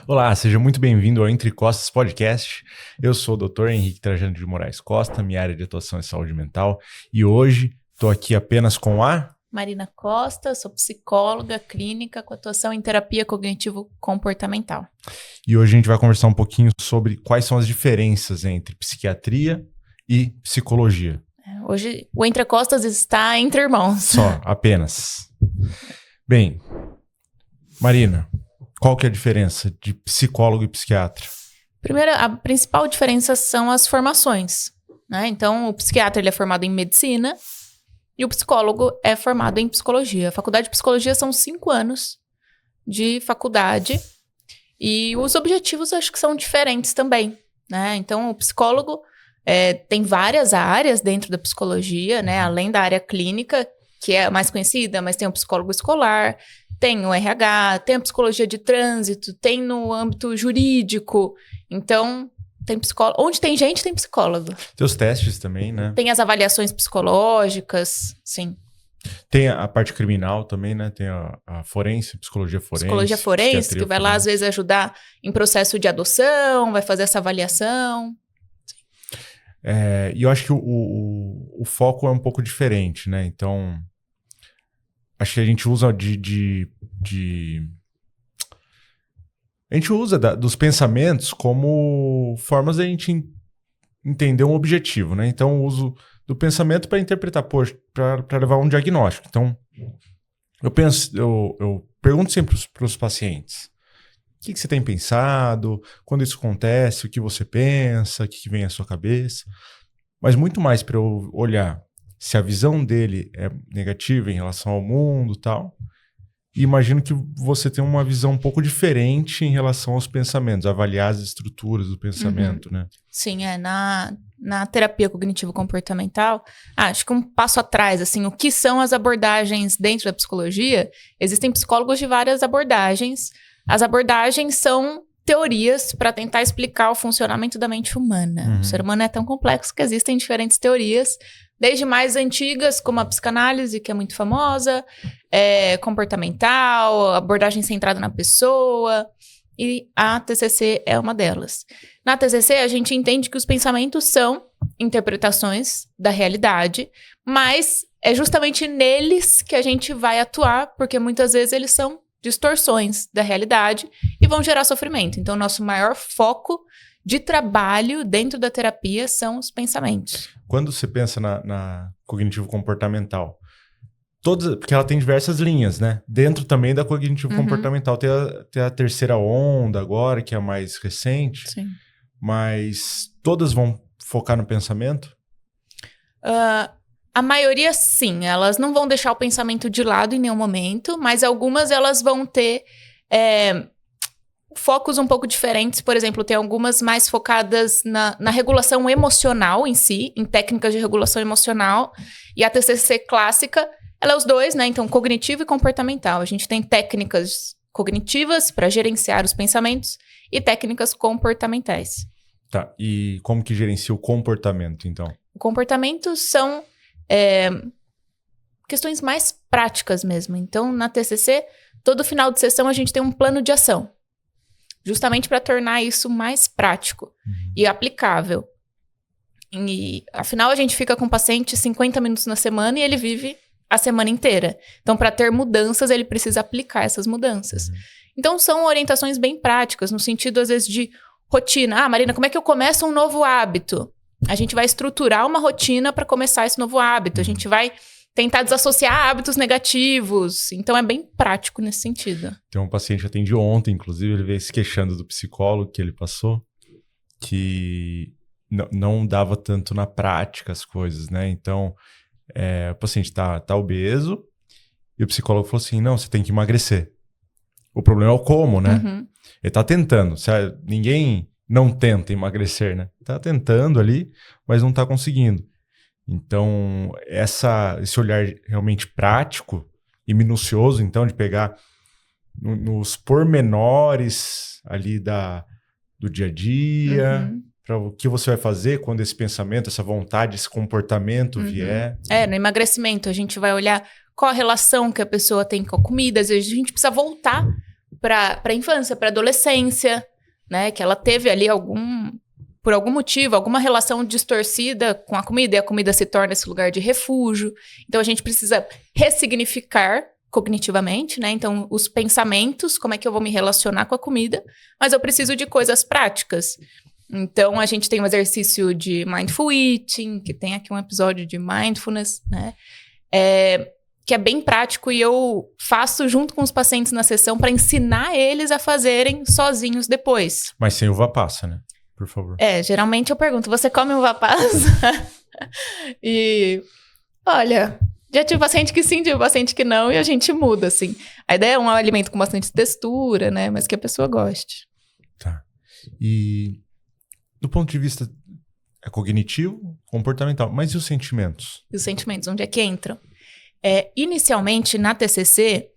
Olá, seja muito bem-vindo ao Entre Costas Podcast. Eu sou o Dr. Henrique Trajano de Moraes Costa, minha área de atuação é saúde mental, e hoje estou aqui apenas com a... Marina Costa, sou psicóloga clínica com atuação em terapia cognitivo-comportamental. E hoje a gente vai conversar um pouquinho sobre quais são as diferenças entre psiquiatria e psicologia. Hoje o Entre Costas está entre irmãos. Só, apenas. Bem, Marina, qual que é a diferença de psicólogo e psiquiatra? Primeiro, a principal diferença são as formações, né? Então, o psiquiatra ele é formado em medicina e o psicólogo é formado em psicologia. A faculdade de psicologia são 5 anos de faculdade e os objetivos acho que são diferentes também, né? Então, o psicólogo tem várias áreas dentro da psicologia, né? Além da área clínica, que é a mais conhecida, mas tem o psicólogo escolar, tem o RH, tem a psicologia de trânsito, tem no âmbito jurídico. Então, tem psicólogo. Onde tem gente, tem psicólogo. Tem os testes também, né? Tem as avaliações psicológicas, sim. Tem a parte criminal também, né? Tem a forense, psicologia forense. Psicologia forense, que vai lá, às vezes, ajudar em processo de adoção, vai fazer essa avaliação. E eu acho que o foco é um pouco diferente, né? Então, acho que a gente usa a gente usa dos pensamentos como formas de a gente entender um objetivo, né? Então, o uso do pensamento para interpretar, para levar um diagnóstico. Então, eu pergunto sempre para os pacientes: o que você tem pensado? Quando isso acontece, o que você pensa? O que vem à sua cabeça? Mas muito mais para eu olhar se a visão dele é negativa em relação ao mundo e tal. E imagino que você tem uma visão um pouco diferente em relação aos pensamentos, avaliar as estruturas do pensamento, né? Sim, na terapia cognitivo-comportamental, acho que um passo atrás, assim, o que são as abordagens dentro da psicologia? Existem psicólogos de várias abordagens. As abordagens são teorias para tentar explicar o funcionamento da mente humana. O ser humano é tão complexo que existem diferentes teorias, desde mais antigas, como a psicanálise, que é muito famosa, comportamental, abordagem centrada na pessoa, e a TCC é uma delas. Na TCC, a gente entende que os pensamentos são interpretações da realidade, mas é justamente neles que a gente vai atuar, porque muitas vezes eles são distorções da realidade e vão gerar sofrimento. Então, nosso maior foco de trabalho dentro da terapia são os pensamentos. Quando você pensa na cognitivo-comportamental, porque ela tem diversas linhas, né? Dentro também da cognitivo-comportamental tem a terceira onda agora, que é a mais recente. Sim. Mas todas vão focar no pensamento? A maioria, sim. Elas não vão deixar o pensamento de lado em nenhum momento, mas algumas elas vão ter focos um pouco diferentes. Por exemplo, tem algumas mais focadas na regulação emocional em si, em técnicas de regulação emocional. E a TCC clássica, ela é os dois, né? Então, cognitivo e comportamental. A gente tem técnicas cognitivas para gerenciar os pensamentos e técnicas comportamentais. Tá, e como que gerencia o comportamento, então? O comportamento são questões mais práticas mesmo. Então, na TCC, todo final de sessão a gente tem um plano de ação, justamente para tornar isso mais prático e aplicável. E, afinal, a gente fica com o paciente 50 minutos na semana e ele vive a semana inteira. Então, para ter mudanças, ele precisa aplicar essas mudanças. Então, são orientações bem práticas, no sentido, às vezes, de rotina. Marina, como é que eu começo um novo hábito? A gente vai estruturar uma rotina para começar esse novo hábito. A gente vai tentar desassociar hábitos negativos. Então, é bem prático nesse sentido. Tem um paciente que eu atendi ontem, inclusive, ele veio se queixando do psicólogo que ele passou, que não dava tanto na prática as coisas, né? Então, o paciente tá obeso e o psicólogo falou assim, não, você tem que emagrecer. O problema é o como, né? Ele tá tentando. Ninguém não tenta emagrecer, né? Tá tentando ali, mas não tá conseguindo. Então, esse olhar realmente prático e minucioso, então, de pegar nos pormenores ali do dia a dia, para o que você vai fazer quando esse pensamento, essa vontade, esse comportamento vier. No emagrecimento, a gente vai olhar qual a relação que a pessoa tem com a comida. Às vezes a gente precisa voltar para a infância, para a adolescência, né? Que ela teve ali por algum motivo, alguma relação distorcida com a comida, e a comida se torna esse lugar de refúgio. Então, a gente precisa ressignificar cognitivamente, né? Então, os pensamentos, como é que eu vou me relacionar com a comida, mas eu preciso de coisas práticas. Então, a gente tem um exercício de Mindful Eating, que tem aqui um episódio de Mindfulness, né? Que é bem prático e eu faço junto com os pacientes na sessão para ensinar eles a fazerem sozinhos depois. Mas sem uva passa, né? Por favor. Geralmente eu pergunto, você come uva passa? E, olha, já tive paciente que sim, tive paciente que não, e a gente muda, assim. A ideia é um alimento com bastante textura, né? Mas que a pessoa goste. Tá. E do ponto de vista cognitivo, comportamental, mas e os sentimentos? E os sentimentos, onde é que entram? Inicialmente, na TCC,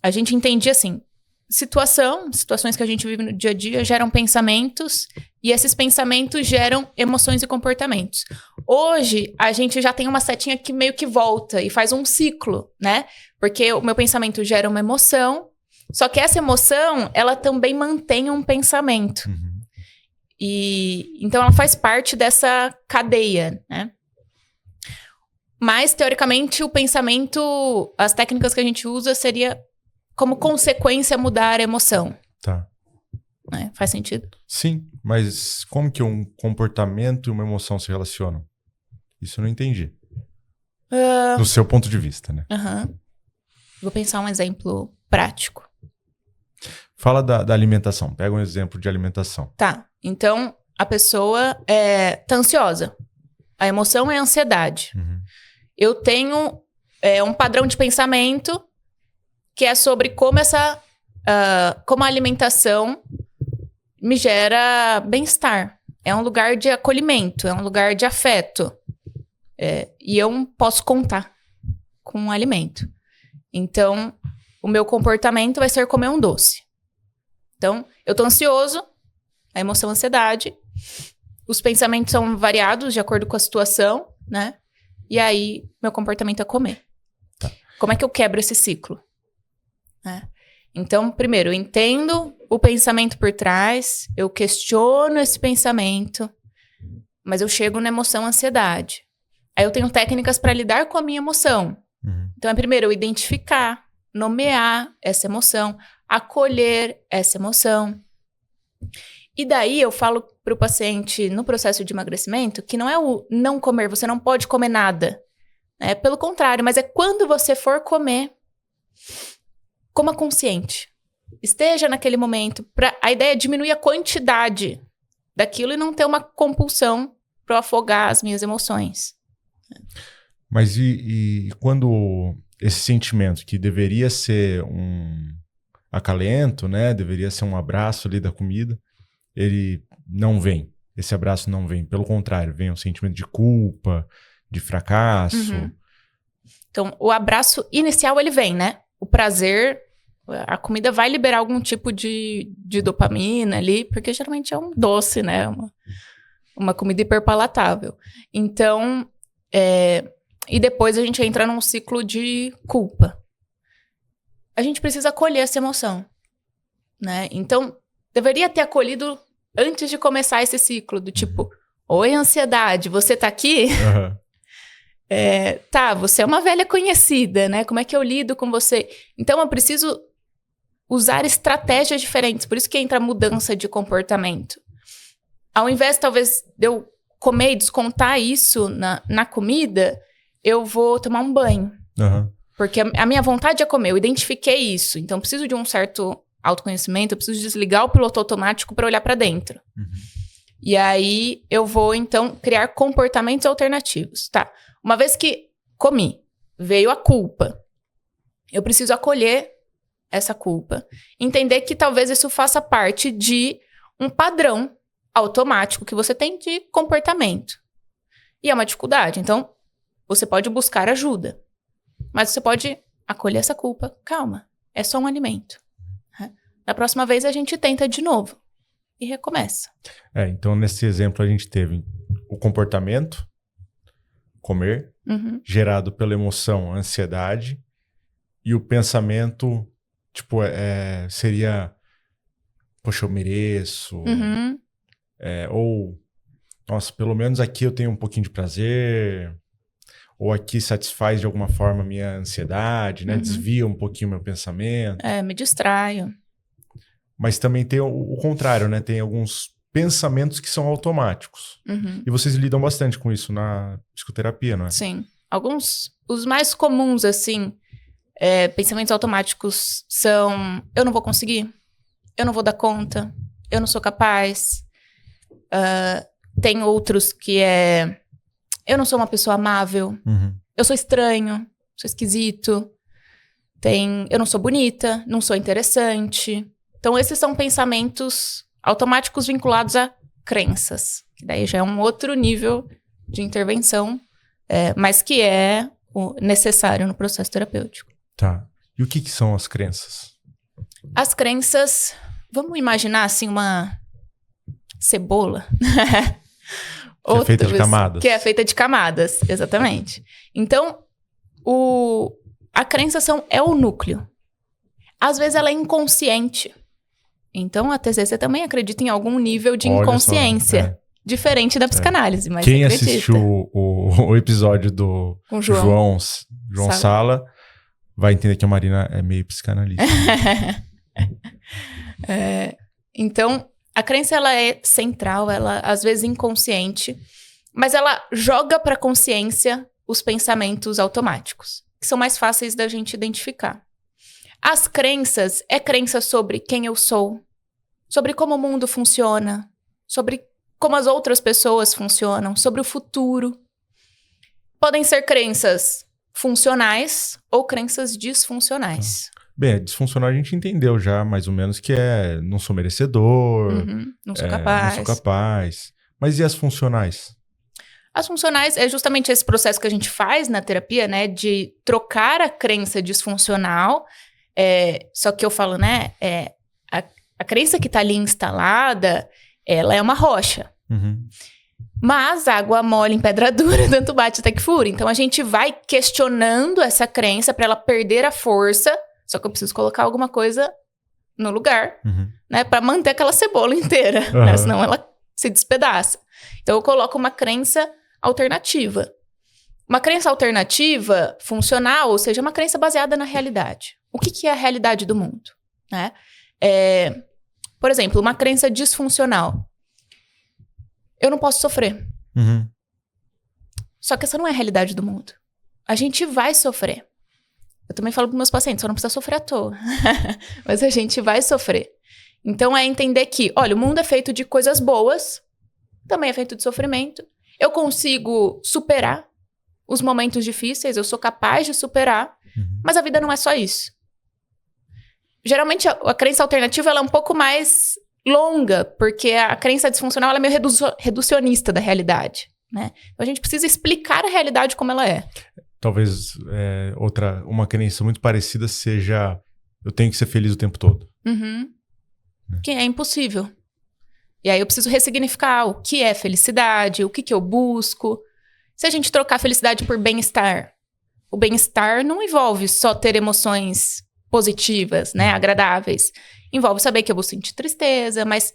a gente entendia assim, situações que a gente vive no dia a dia geram pensamentos e esses pensamentos geram emoções e comportamentos. Hoje, a gente já tem uma setinha que meio que volta e faz um ciclo, né? Porque o meu pensamento gera uma emoção, só que essa emoção, ela também mantém um pensamento. Uhum. E então, ela faz parte dessa cadeia, né? Mas, teoricamente, o pensamento, as técnicas que a gente usa seria como consequência mudar a emoção. Tá. Faz sentido? Sim, mas como que um comportamento e uma emoção se relacionam? Isso eu não entendi. Do seu ponto de vista, né? Vou pensar um exemplo prático. Fala da alimentação. Pega um exemplo de alimentação. Tá. Então, a pessoa tá ansiosa. A emoção é a ansiedade. Uhum. Eu tenho um padrão de pensamento que é sobre como a alimentação me gera bem-estar. É um lugar de acolhimento, é um lugar de afeto. E eu posso contar com um alimento. Então, o meu comportamento vai ser comer um doce. Então, eu tô ansioso, a emoção é ansiedade. Os pensamentos são variados de acordo com a situação, né? E aí, meu comportamento é comer. Tá. Como é que eu quebro esse ciclo? Então, primeiro, eu entendo o pensamento por trás, eu questiono esse pensamento, mas eu chego na emoção ansiedade. Aí eu tenho técnicas para lidar com a minha emoção. Uhum. Então, primeiro, eu identificar, nomear essa emoção, acolher essa emoção. E daí eu falo para o paciente no processo de emagrecimento que não é o não comer, você não pode comer nada. Pelo contrário, mas é quando você for comer, coma consciente. Esteja naquele momento. A ideia é diminuir a quantidade daquilo e não ter uma compulsão para afogar as minhas emoções. Mas e quando esse sentimento que deveria ser um acalento, né? Deveria ser um abraço ali da comida, ele não vem. Esse abraço não vem. Pelo contrário, vem um sentimento de culpa, de fracasso. Uhum. Então, o abraço inicial, ele vem, né? O prazer, a comida vai liberar algum tipo de dopamina ali, porque geralmente é um doce, né? Uma comida hiperpalatável. Então, e depois a gente entra num ciclo de culpa. A gente precisa acolher essa emoção, né? Então, deveria ter acolhido antes de começar esse ciclo, do tipo, oi, ansiedade, você tá aqui? Uhum. Você é uma velha conhecida, né? Como é que eu lido com você? Então, eu preciso usar estratégias diferentes. Por isso que entra a mudança de comportamento. Ao invés, talvez, de eu comer e descontar isso na comida, eu vou tomar um banho. Uhum. Porque a minha vontade é comer, eu identifiquei isso. Então, eu preciso de um certo autoconhecimento, eu preciso desligar o piloto automático para olhar para dentro. Uhum. E aí, eu vou, então, criar comportamentos alternativos. Tá. Uma vez que comi, veio a culpa, eu preciso acolher essa culpa. Entender que talvez isso faça parte de um padrão automático que você tem de comportamento. E é uma dificuldade. Então, você pode buscar ajuda. Mas você pode acolher essa culpa. Calma, é só um alimento. Na próxima vez, a gente tenta de novo. E recomeça. Então, nesse exemplo, a gente teve o comportamento, comer, gerado pela emoção, ansiedade, e o pensamento Tipo, seria, poxa, eu mereço. Uhum. Ou, nossa, pelo menos aqui eu tenho um pouquinho de prazer. Ou aqui satisfaz de alguma forma a minha ansiedade, né? Uhum. Desvia um pouquinho o meu pensamento. Me distraio. Mas também tem o contrário, né? Tem alguns pensamentos que são automáticos. Uhum. E vocês lidam bastante com isso na psicoterapia, não é? Sim. Os mais comuns, assim, pensamentos automáticos são: eu não vou conseguir, eu não vou dar conta, eu não sou capaz. Tem outros que eu não sou uma pessoa amável, eu sou estranho, sou esquisito. Eu não sou bonita, não sou interessante. Então, esses são pensamentos automáticos vinculados a crenças. Que daí já é um outro nível de intervenção, mas que é necessário no processo terapêutico. Tá. E o que são as crenças? As crenças, vamos imaginar assim uma cebola. Que é feita de camadas. Que é feita de camadas, exatamente. Então, a crença é o núcleo. Às vezes ela é inconsciente. Então, a TCC também acredita em algum nível de inconsciência. Diferente da psicanálise, mas quem acredita. Assistiu o episódio do Com João Sala vai entender que a Marina é meio psicanalista. Então, a crença ela é central, ela às vezes inconsciente, mas ela joga para a consciência os pensamentos automáticos, que são mais fáceis da gente identificar. As crenças crença sobre quem eu sou, sobre como o mundo funciona, sobre como as outras pessoas funcionam, sobre o futuro. Podem ser crenças funcionais ou crenças disfuncionais. Bem, disfuncional a gente entendeu já, mais ou menos, que não sou merecedor, não sou capaz. Não sou capaz. Mas e as funcionais? As funcionais é justamente esse processo que a gente faz na terapia, né? De trocar a crença disfuncional. Só que eu falo, né? A crença que tá ali instalada, ela é uma rocha. Mas água mole em pedra dura, tanto bate até que fura. Então, a gente vai questionando essa crença para ela perder a força. Só que eu preciso colocar alguma coisa no lugar, né? Para manter aquela cebola inteira, né? Senão ela se despedaça. Então, eu coloco uma crença alternativa. Uma crença alternativa, funcional, ou seja, uma crença baseada na realidade. O que é a realidade do mundo, né? Por exemplo, uma crença disfuncional. Eu não posso sofrer. Só que essa não é a realidade do mundo. A gente vai sofrer. Eu também falo para meus pacientes, só não precisa sofrer à toa. Mas a gente vai sofrer. Então, é entender que, olha, o mundo é feito de coisas boas, também é feito de sofrimento. Eu consigo superar os momentos difíceis, eu sou capaz de superar, mas a vida não é só isso. Geralmente, a crença alternativa ela é um pouco mais longa, porque a crença disfuncional ela é meio reducionista da realidade, né? Então, a gente precisa explicar a realidade como ela é. Talvez uma crença muito parecida seja eu tenho que ser feliz o tempo todo. Que é impossível. E aí eu preciso ressignificar o que é felicidade, o que eu busco. Se a gente trocar felicidade por bem-estar, o bem-estar não envolve só ter emoções positivas, né, agradáveis. Envolve saber que eu vou sentir tristeza, mas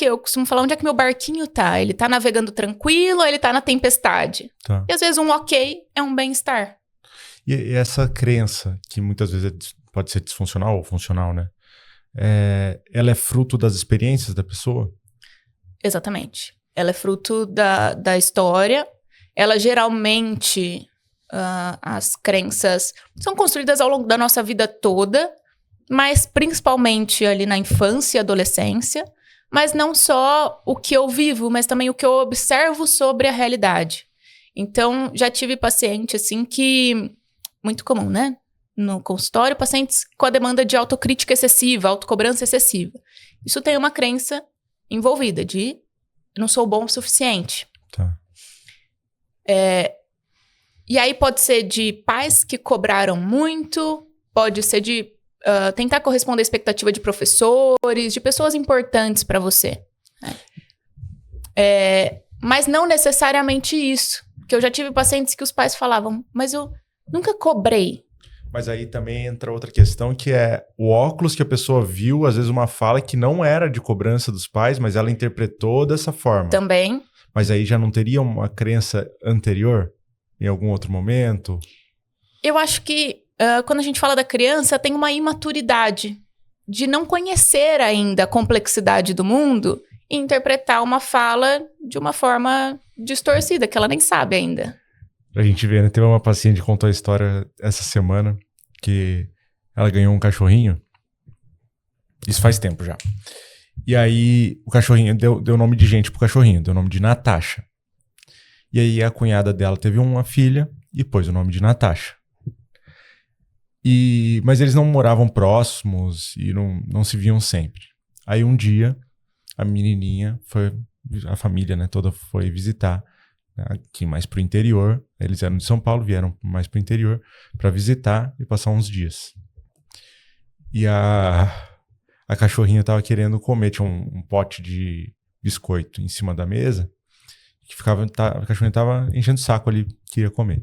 eu costumo falar, onde é que meu barquinho tá? Ele tá navegando tranquilo ou ele tá na tempestade? Tá. E às vezes um ok é um bem-estar. E essa crença, que muitas vezes pode ser disfuncional ou funcional, né? Ela é fruto das experiências da pessoa? Exatamente. Ela é fruto da história. Ela geralmente, as crenças são construídas ao longo da nossa vida toda, mas principalmente ali na infância e adolescência. Mas não só o que eu vivo, mas também o que eu observo sobre a realidade. Então, já tive paciente, assim, que... Muito comum, né? No consultório, pacientes com a demanda de autocrítica excessiva, autocobrança excessiva. Isso tem uma crença envolvida de não sou bom o suficiente. Tá. E aí pode ser de pais que cobraram muito, pode ser de tentar corresponder à expectativa de professores, de pessoas importantes para você. Mas não necessariamente isso. Porque eu já tive pacientes que os pais falavam, mas eu nunca cobrei. Mas aí também entra outra questão, que é o óculos que a pessoa viu, às vezes uma fala que não era de cobrança dos pais, mas ela interpretou dessa forma. Também. Mas aí já não teria uma crença anterior em algum outro momento? Eu acho que quando a gente fala da criança, tem uma imaturidade de não conhecer ainda a complexidade do mundo e interpretar uma fala de uma forma distorcida, que ela nem sabe ainda. Pra gente ver, né? Teve uma paciente que contou a história essa semana que ela ganhou um cachorrinho. Isso faz tempo já. E aí o cachorrinho deu nome de gente pro cachorrinho, deu nome de Natasha. E aí a cunhada dela teve uma filha e pôs o nome de Natasha. Mas eles não moravam próximos e não se viam sempre. Aí um dia a menininha a família, né, toda foi visitar aqui mais pro interior. Eles eram de São Paulo, vieram mais pro interior para visitar e passar uns dias. E a cachorrinha tava querendo comer, tinha um pote de biscoito em cima da mesa, que a cachorrinha tava enchendo o saco ali, queria comer.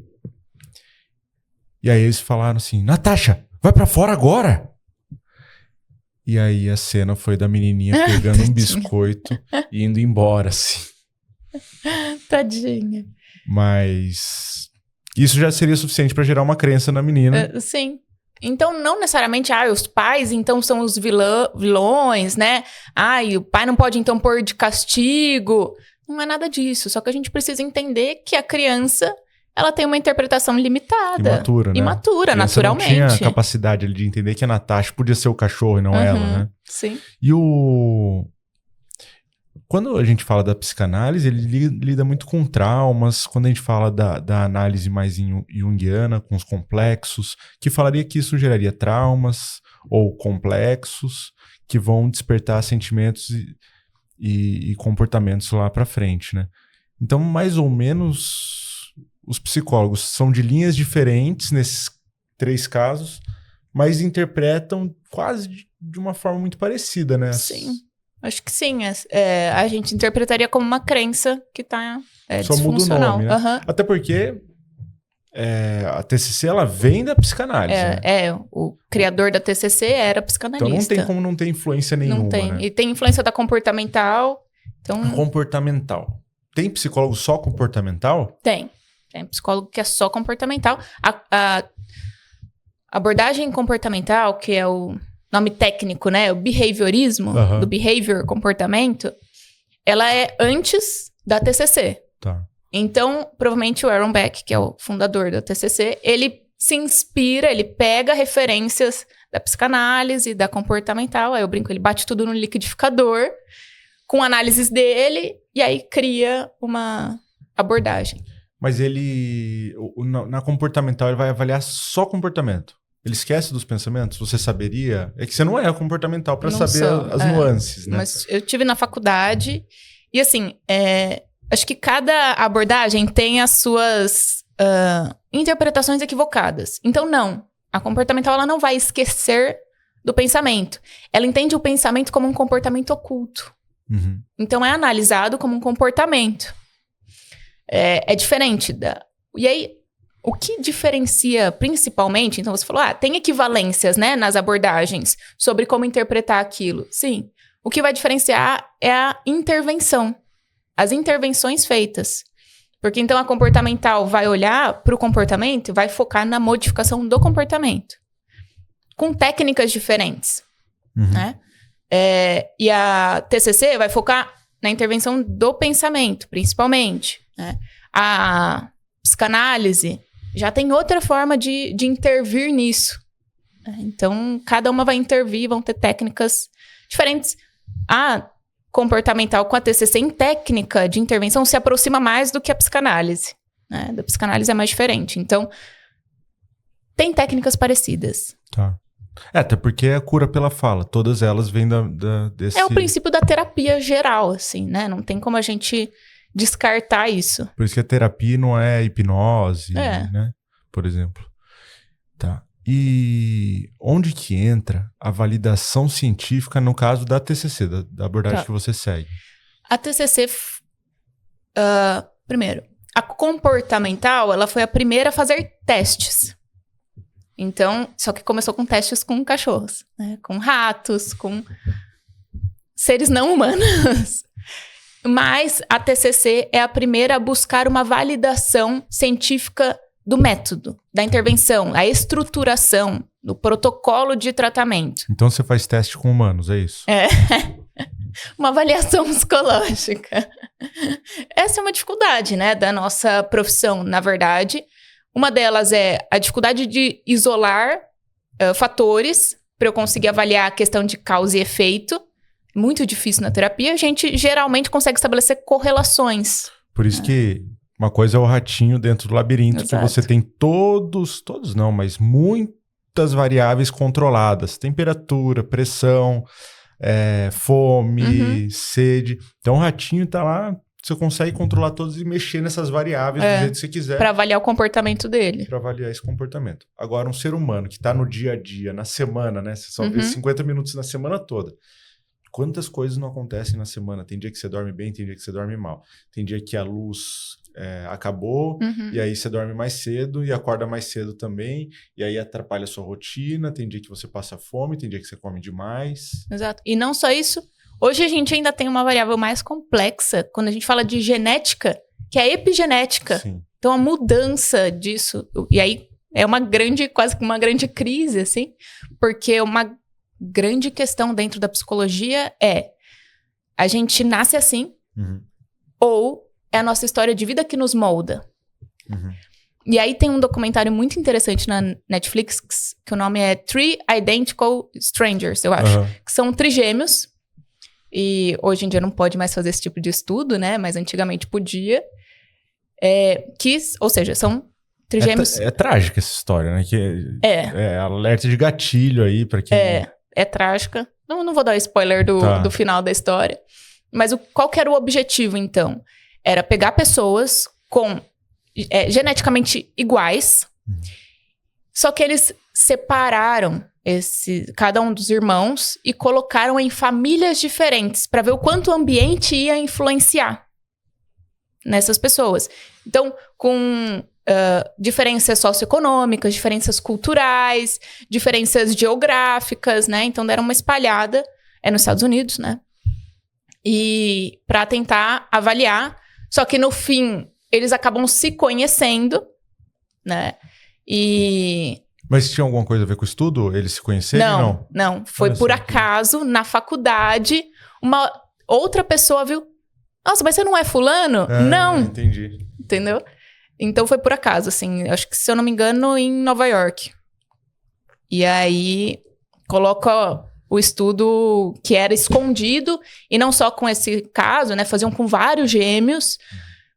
E aí eles falaram assim, Natasha, vai pra fora agora! E aí a cena foi da menininha pegando um biscoito e indo embora, assim. Tadinha. Mas isso já seria suficiente pra gerar uma crença na menina. Sim. Então, não necessariamente, os pais, então, são os vilões, né? E o pai não pode, então, pôr de castigo. Não é nada disso. Só que a gente precisa entender que a criança, ela tem uma interpretação limitada. Imatura, né? Imatura, naturalmente. Não tinha a capacidade de entender que a Natasha podia ser o cachorro e não ela, né? Sim. E quando a gente fala da psicanálise, ele lida muito com traumas. Quando a gente fala da análise mais junguiana, com os complexos, que falaria que isso geraria traumas ou complexos que vão despertar sentimentos e comportamentos lá pra frente, né? Então, mais ou menos, os psicólogos são de linhas diferentes nesses 3 casos, mas interpretam quase de uma forma muito parecida, né? Sim. Acho que sim. A gente interpretaria como uma crença que tá só muda o nome, né? Até porque a TCC, ela vem da psicanálise, né? O criador da TCC era psicanalista. Então não tem como não ter influência nenhuma, não tem. Né? E tem influência da comportamental. Então... Comportamental. Tem psicólogo só comportamental? Tem. Tem psicólogo que é só comportamental. A abordagem comportamental, que é o nome técnico, né? O behaviorismo, do behavior, comportamento, ela é antes da TCC. Tá. Então, provavelmente o Aaron Beck, que é o fundador da TCC, ele se inspira, ele pega referências da psicanálise, da comportamental, aí eu brinco, ele bate tudo no liquidificador, com análises dele, e aí cria uma abordagem. Mas ele, na comportamental, ele vai avaliar só comportamento. Ele esquece dos pensamentos? Você saberia? É que você não é comportamental para saber as nuances, né? Mas eu tive na faculdade e, assim, acho que cada abordagem tem as suas interpretações equivocadas. Então, não. A comportamental, ela não vai esquecer do pensamento. Ela entende o pensamento como um comportamento oculto. Uhum. Então, é analisado como um comportamento. É diferente E aí... O que diferencia principalmente, então você falou, tem equivalências, né, nas abordagens sobre como interpretar aquilo. Sim. O que vai diferenciar é a intervenção, as intervenções feitas. Porque então a comportamental vai olhar para o comportamento e vai focar na modificação do comportamento. Com técnicas diferentes, né? E a TCC vai focar na intervenção do pensamento, principalmente, né? A psicanálise já tem outra forma de intervir nisso. Então, cada uma vai intervir, vão ter técnicas diferentes. A comportamental com a TCC em técnica de intervenção se aproxima mais do que a psicanálise. Né? Da psicanálise é mais diferente. Então, tem técnicas parecidas. Tá. Até porque é a cura pela fala. Todas elas vêm desse... É o princípio da terapia geral, assim, né? Não tem como a gente... descartar isso. Por isso que a terapia não é hipnose, né? Por exemplo. Tá. E onde que entra a validação científica no caso da TCC, da abordagem que você segue? A TCC, primeiro, a comportamental, ela foi a primeira a fazer testes. Então, só que começou com testes com cachorros, né? Com ratos, com seres não humanos. Mas a TCC é a primeira a buscar uma validação científica do método, da intervenção, a estruturação, do protocolo de tratamento. Então você faz teste com humanos, é isso? É. Uma avaliação psicológica. Essa é uma dificuldade, né, da nossa profissão, na verdade. Uma delas é a dificuldade de isolar fatores para eu conseguir avaliar a questão de causa e efeito. Muito difícil na terapia. A gente geralmente consegue estabelecer correlações. Por isso que uma coisa é o ratinho dentro do labirinto, Exato. que você tem todos não, mas muitas variáveis controladas. Temperatura, pressão, fome, sede. Então o ratinho tá lá, você consegue controlar todos e mexer nessas variáveis do jeito que você quiser. Para avaliar o comportamento dele. Para avaliar esse comportamento. Agora, um ser humano que tá no dia a dia, na semana, né? Você só vê 50 minutos na semana toda. Quantas coisas não acontecem na semana? Tem dia que você dorme bem, tem dia que você dorme mal. Tem dia que a luz acabou, e aí você dorme mais cedo e acorda mais cedo também, e aí atrapalha a sua rotina. Tem dia que você passa fome, tem dia que você come demais. Exato. E não só isso, hoje a gente ainda tem uma variável mais complexa, quando a gente fala de genética, que é a epigenética. Sim. Então a mudança disso, e aí é uma grande, quase que uma grande crise, assim, porque uma grande questão dentro da psicologia é a gente nasce assim ou é a nossa história de vida que nos molda. E aí tem um documentário muito interessante na Netflix que o nome é Three Identical Strangers, eu acho. Que são trigêmeos. E hoje em dia não pode mais fazer esse tipo de estudo, né? Mas antigamente podia. Ou seja, são trigêmeos... É trágica essa história, né? É alerta de gatilho aí pra quem... É trágica. Não vou dar spoiler do final da história. Mas qual que era o objetivo, então? Era pegar pessoas com geneticamente iguais, só que eles separaram cada um dos irmãos e colocaram em famílias diferentes para ver o quanto o ambiente ia influenciar nessas pessoas. Então, com... diferenças socioeconômicas, diferenças culturais, diferenças geográficas, né? Então deram uma espalhada, nos Estados Unidos, né? E para tentar avaliar, só que no fim eles acabam se conhecendo, né? Mas tinha alguma coisa a ver com o estudo? Eles se conhecerem? Não. Foi por acaso, na faculdade, uma outra pessoa viu, nossa, mas você não é fulano? Não. Entendi. Entendeu? Então foi por acaso, assim, acho que se eu não me engano, em Nova York. E aí coloca o estudo que era escondido, e não só com esse caso, né? Faziam com vários gêmeos,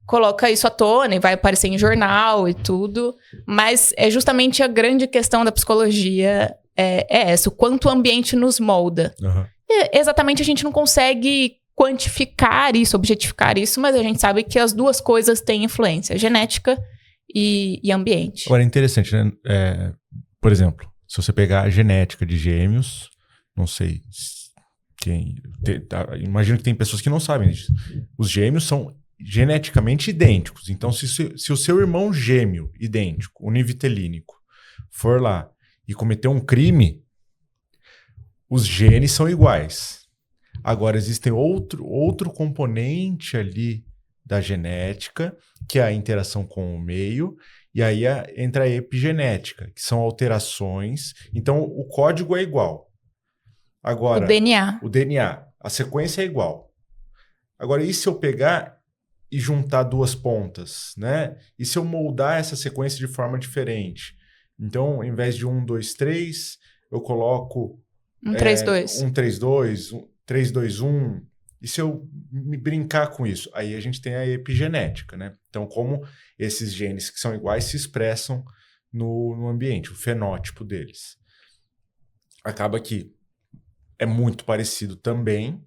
coloca isso à tona e vai aparecer em jornal e tudo. Mas é justamente a grande questão da psicologia, é essa, o quanto o ambiente nos molda. E exatamente a gente não consegue quantificar isso, objetificar isso, mas a gente sabe que as duas coisas têm influência, genética e ambiente. Agora, é interessante, né? Por exemplo, se você pegar a genética de gêmeos, não sei, imagino que tem pessoas que não sabem disso. Os gêmeos são geneticamente idênticos. Então, se o seu irmão gêmeo idêntico, univitelínico, for lá e cometer um crime, os genes são iguais. Agora, existe outro componente ali da genética, que é a interação com o meio, e aí entra a epigenética, que são alterações. Então, o código é igual. Agora, o DNA, a sequência é igual. Agora, e se eu pegar e juntar duas pontas, né? E se eu moldar essa sequência de forma diferente? Então, ao invés de 1, 2, 3, eu coloco... 1, 3, 2. 1, 3, 2, 3, 2, 1. E se eu me brincar com isso? Aí a gente tem a epigenética, né? Então, como esses genes que são iguais se expressam no ambiente, o fenótipo deles. Acaba que é muito parecido também,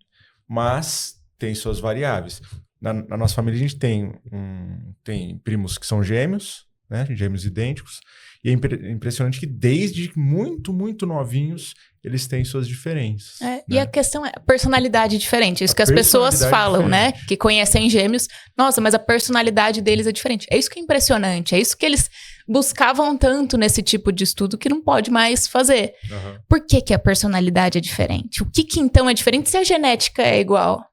mas tem suas variáveis. Na nossa família, a gente tem primos que são gêmeos, né? Gêmeos idênticos. E é impressionante que desde muito, muito novinhos, eles têm suas diferenças. Né? E a questão é a personalidade diferente. Isso que as pessoas falam, né? Que conhecem gêmeos. Nossa, mas a personalidade deles é diferente. É isso que é impressionante. É isso que eles buscavam tanto nesse tipo de estudo que não pode mais fazer. Uhum. Por que a personalidade é diferente? O que então é diferente se a genética é igual?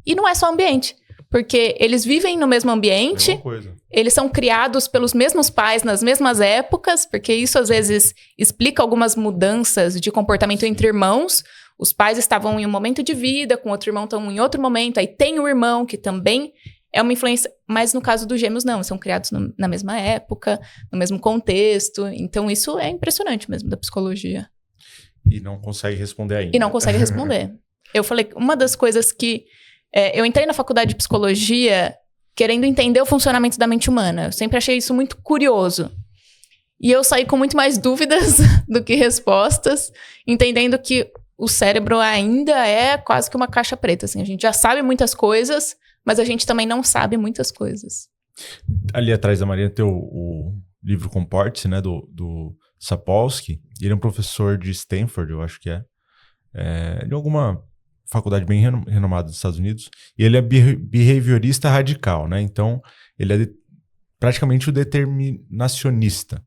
E não é só ambiente. Porque eles vivem no mesmo ambiente, eles são criados pelos mesmos pais nas mesmas épocas, porque isso às vezes explica algumas mudanças de comportamento entre irmãos. Os pais estavam em um momento de vida, com outro irmão estão em outro momento, aí tem o irmão que também é uma influência, mas no caso dos gêmeos não, são criados na mesma época, no mesmo contexto, então isso é impressionante mesmo da psicologia. E não consegue responder ainda. E não consegue responder. Eu falei, uma das coisas que eu entrei na faculdade de psicologia querendo entender o funcionamento da mente humana. Eu sempre achei isso muito curioso. E eu saí com muito mais dúvidas do que respostas, entendendo que o cérebro ainda é quase que uma caixa preta. Assim, a gente já sabe muitas coisas, mas a gente também não sabe muitas coisas. Ali atrás da Marina tem o livro Comporte-se, né, do Sapolsky. Ele é um professor de Stanford, eu acho que é de alguma faculdade bem renomada dos Estados Unidos, e ele é behaviorista radical, né? Então, ele é praticamente o determinacionista.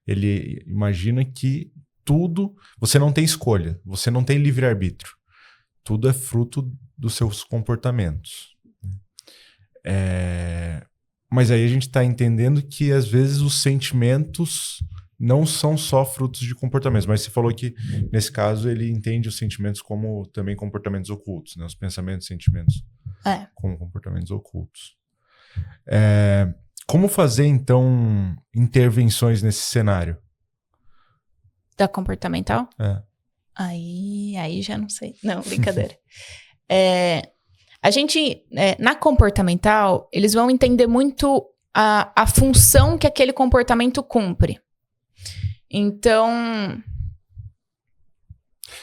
Ele imagina que tudo, você não tem escolha, você não tem livre-arbítrio. Tudo é fruto dos seus comportamentos. Mas aí a gente está entendendo que, às vezes, os sentimentos não são só frutos de comportamentos, mas você falou que, nesse caso, ele entende os sentimentos como também comportamentos ocultos, né? Os pensamentos e sentimentos como comportamentos ocultos. Como fazer, então, intervenções nesse cenário? Da comportamental? Aí já não sei. Não, brincadeira. A gente, na comportamental, eles vão entender muito a função que aquele comportamento cumpre. Então...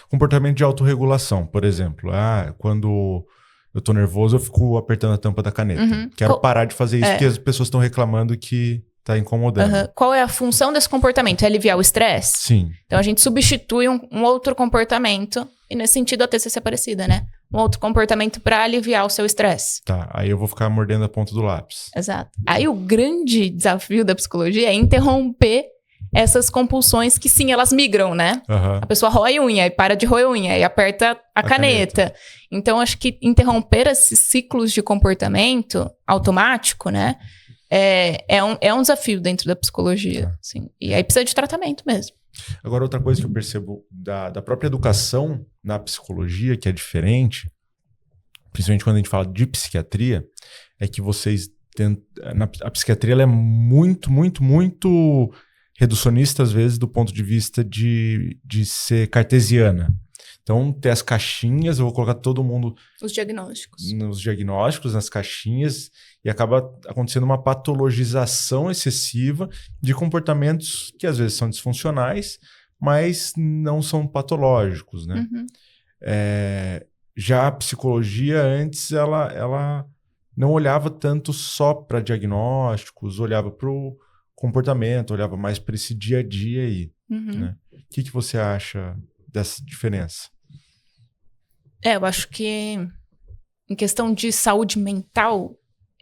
Comportamento de autorregulação, por exemplo. Quando eu tô nervoso, eu fico apertando a tampa da caneta. Quero parar de fazer isso porque as pessoas estão reclamando que tá incomodando. Qual é a função desse comportamento? É aliviar o estresse? Sim. Então a gente substitui um outro comportamento, e nesse sentido a TCC é parecida, né? Um outro comportamento para aliviar o seu estresse. Tá, aí eu vou ficar mordendo a ponta do lápis. Exato. Aí o grande desafio da psicologia é interromper essas compulsões que, sim, elas migram, né? A pessoa rói unha e para de roer unha e aperta a caneta. Então, acho que interromper esses ciclos de comportamento automático, né? É um desafio dentro da psicologia. Assim. E aí precisa de tratamento mesmo. Agora, outra coisa que eu percebo da própria educação na psicologia, que é diferente, principalmente quando a gente fala de psiquiatria, é que a psiquiatria ela é muito, muito, muito reducionista, às vezes, do ponto de vista de ser cartesiana. Então, tem as caixinhas, eu vou colocar todo mundo... Os diagnósticos. Nos diagnósticos, nas caixinhas, e acaba acontecendo uma patologização excessiva de comportamentos que, às vezes, são disfuncionais, mas não são patológicos, né? Já a psicologia, antes, ela não olhava tanto só para diagnósticos, olhava para o comportamento, olhava mais para esse dia a dia aí. Né? O que você acha dessa diferença? Eu acho que em questão de saúde mental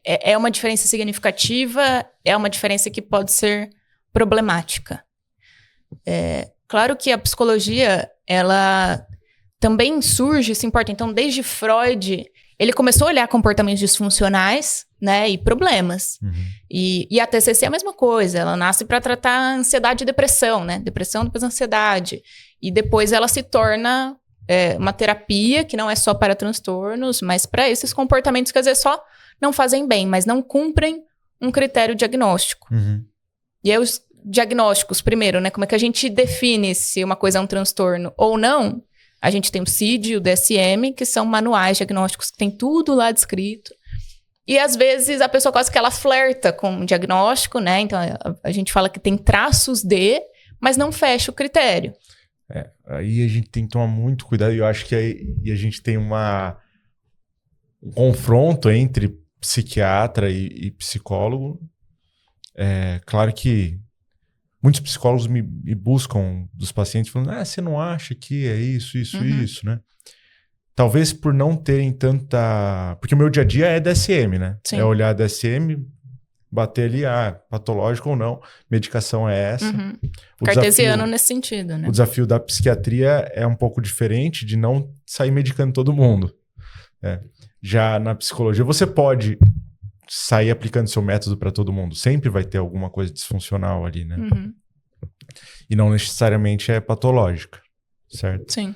é uma diferença significativa, é uma diferença que pode ser problemática. Claro que a psicologia, ela também surge, se importa. Então, desde Freud, ele começou a olhar comportamentos disfuncionais, né, e problemas. E a TCC é a mesma coisa, ela nasce para tratar ansiedade e depressão, né, depressão depois ansiedade. E depois ela se torna uma terapia que não é só para transtornos, mas para esses comportamentos que às vezes só não fazem bem, mas não cumprem um critério diagnóstico. E aí os diagnósticos, primeiro, né, como é que a gente define se uma coisa é um transtorno ou não? A gente tem o CID e o DSM, que são manuais diagnósticos que tem tudo lá descrito. E às vezes a pessoa quase que ela flerta com o diagnóstico, né? Então a gente fala que tem traços de, mas não fecha o critério. Aí a gente tem que tomar muito cuidado, e eu acho que aí a gente tem um confronto entre psiquiatra e psicólogo Claro que muitos psicólogos me buscam dos pacientes falando, você não acha que é isso, isso, né? Talvez por não terem tanta... Porque o meu dia a dia é DSM, né? Sim. É olhar DSM, bater ali, patológico ou não, medicação é essa. Cartesiano nesse sentido, né? O desafio da psiquiatria é um pouco diferente de não sair medicando todo mundo. Já na psicologia, você pode sair aplicando seu método para todo mundo. Sempre vai ter alguma coisa disfuncional ali, né? E não necessariamente é patológica, certo? Sim.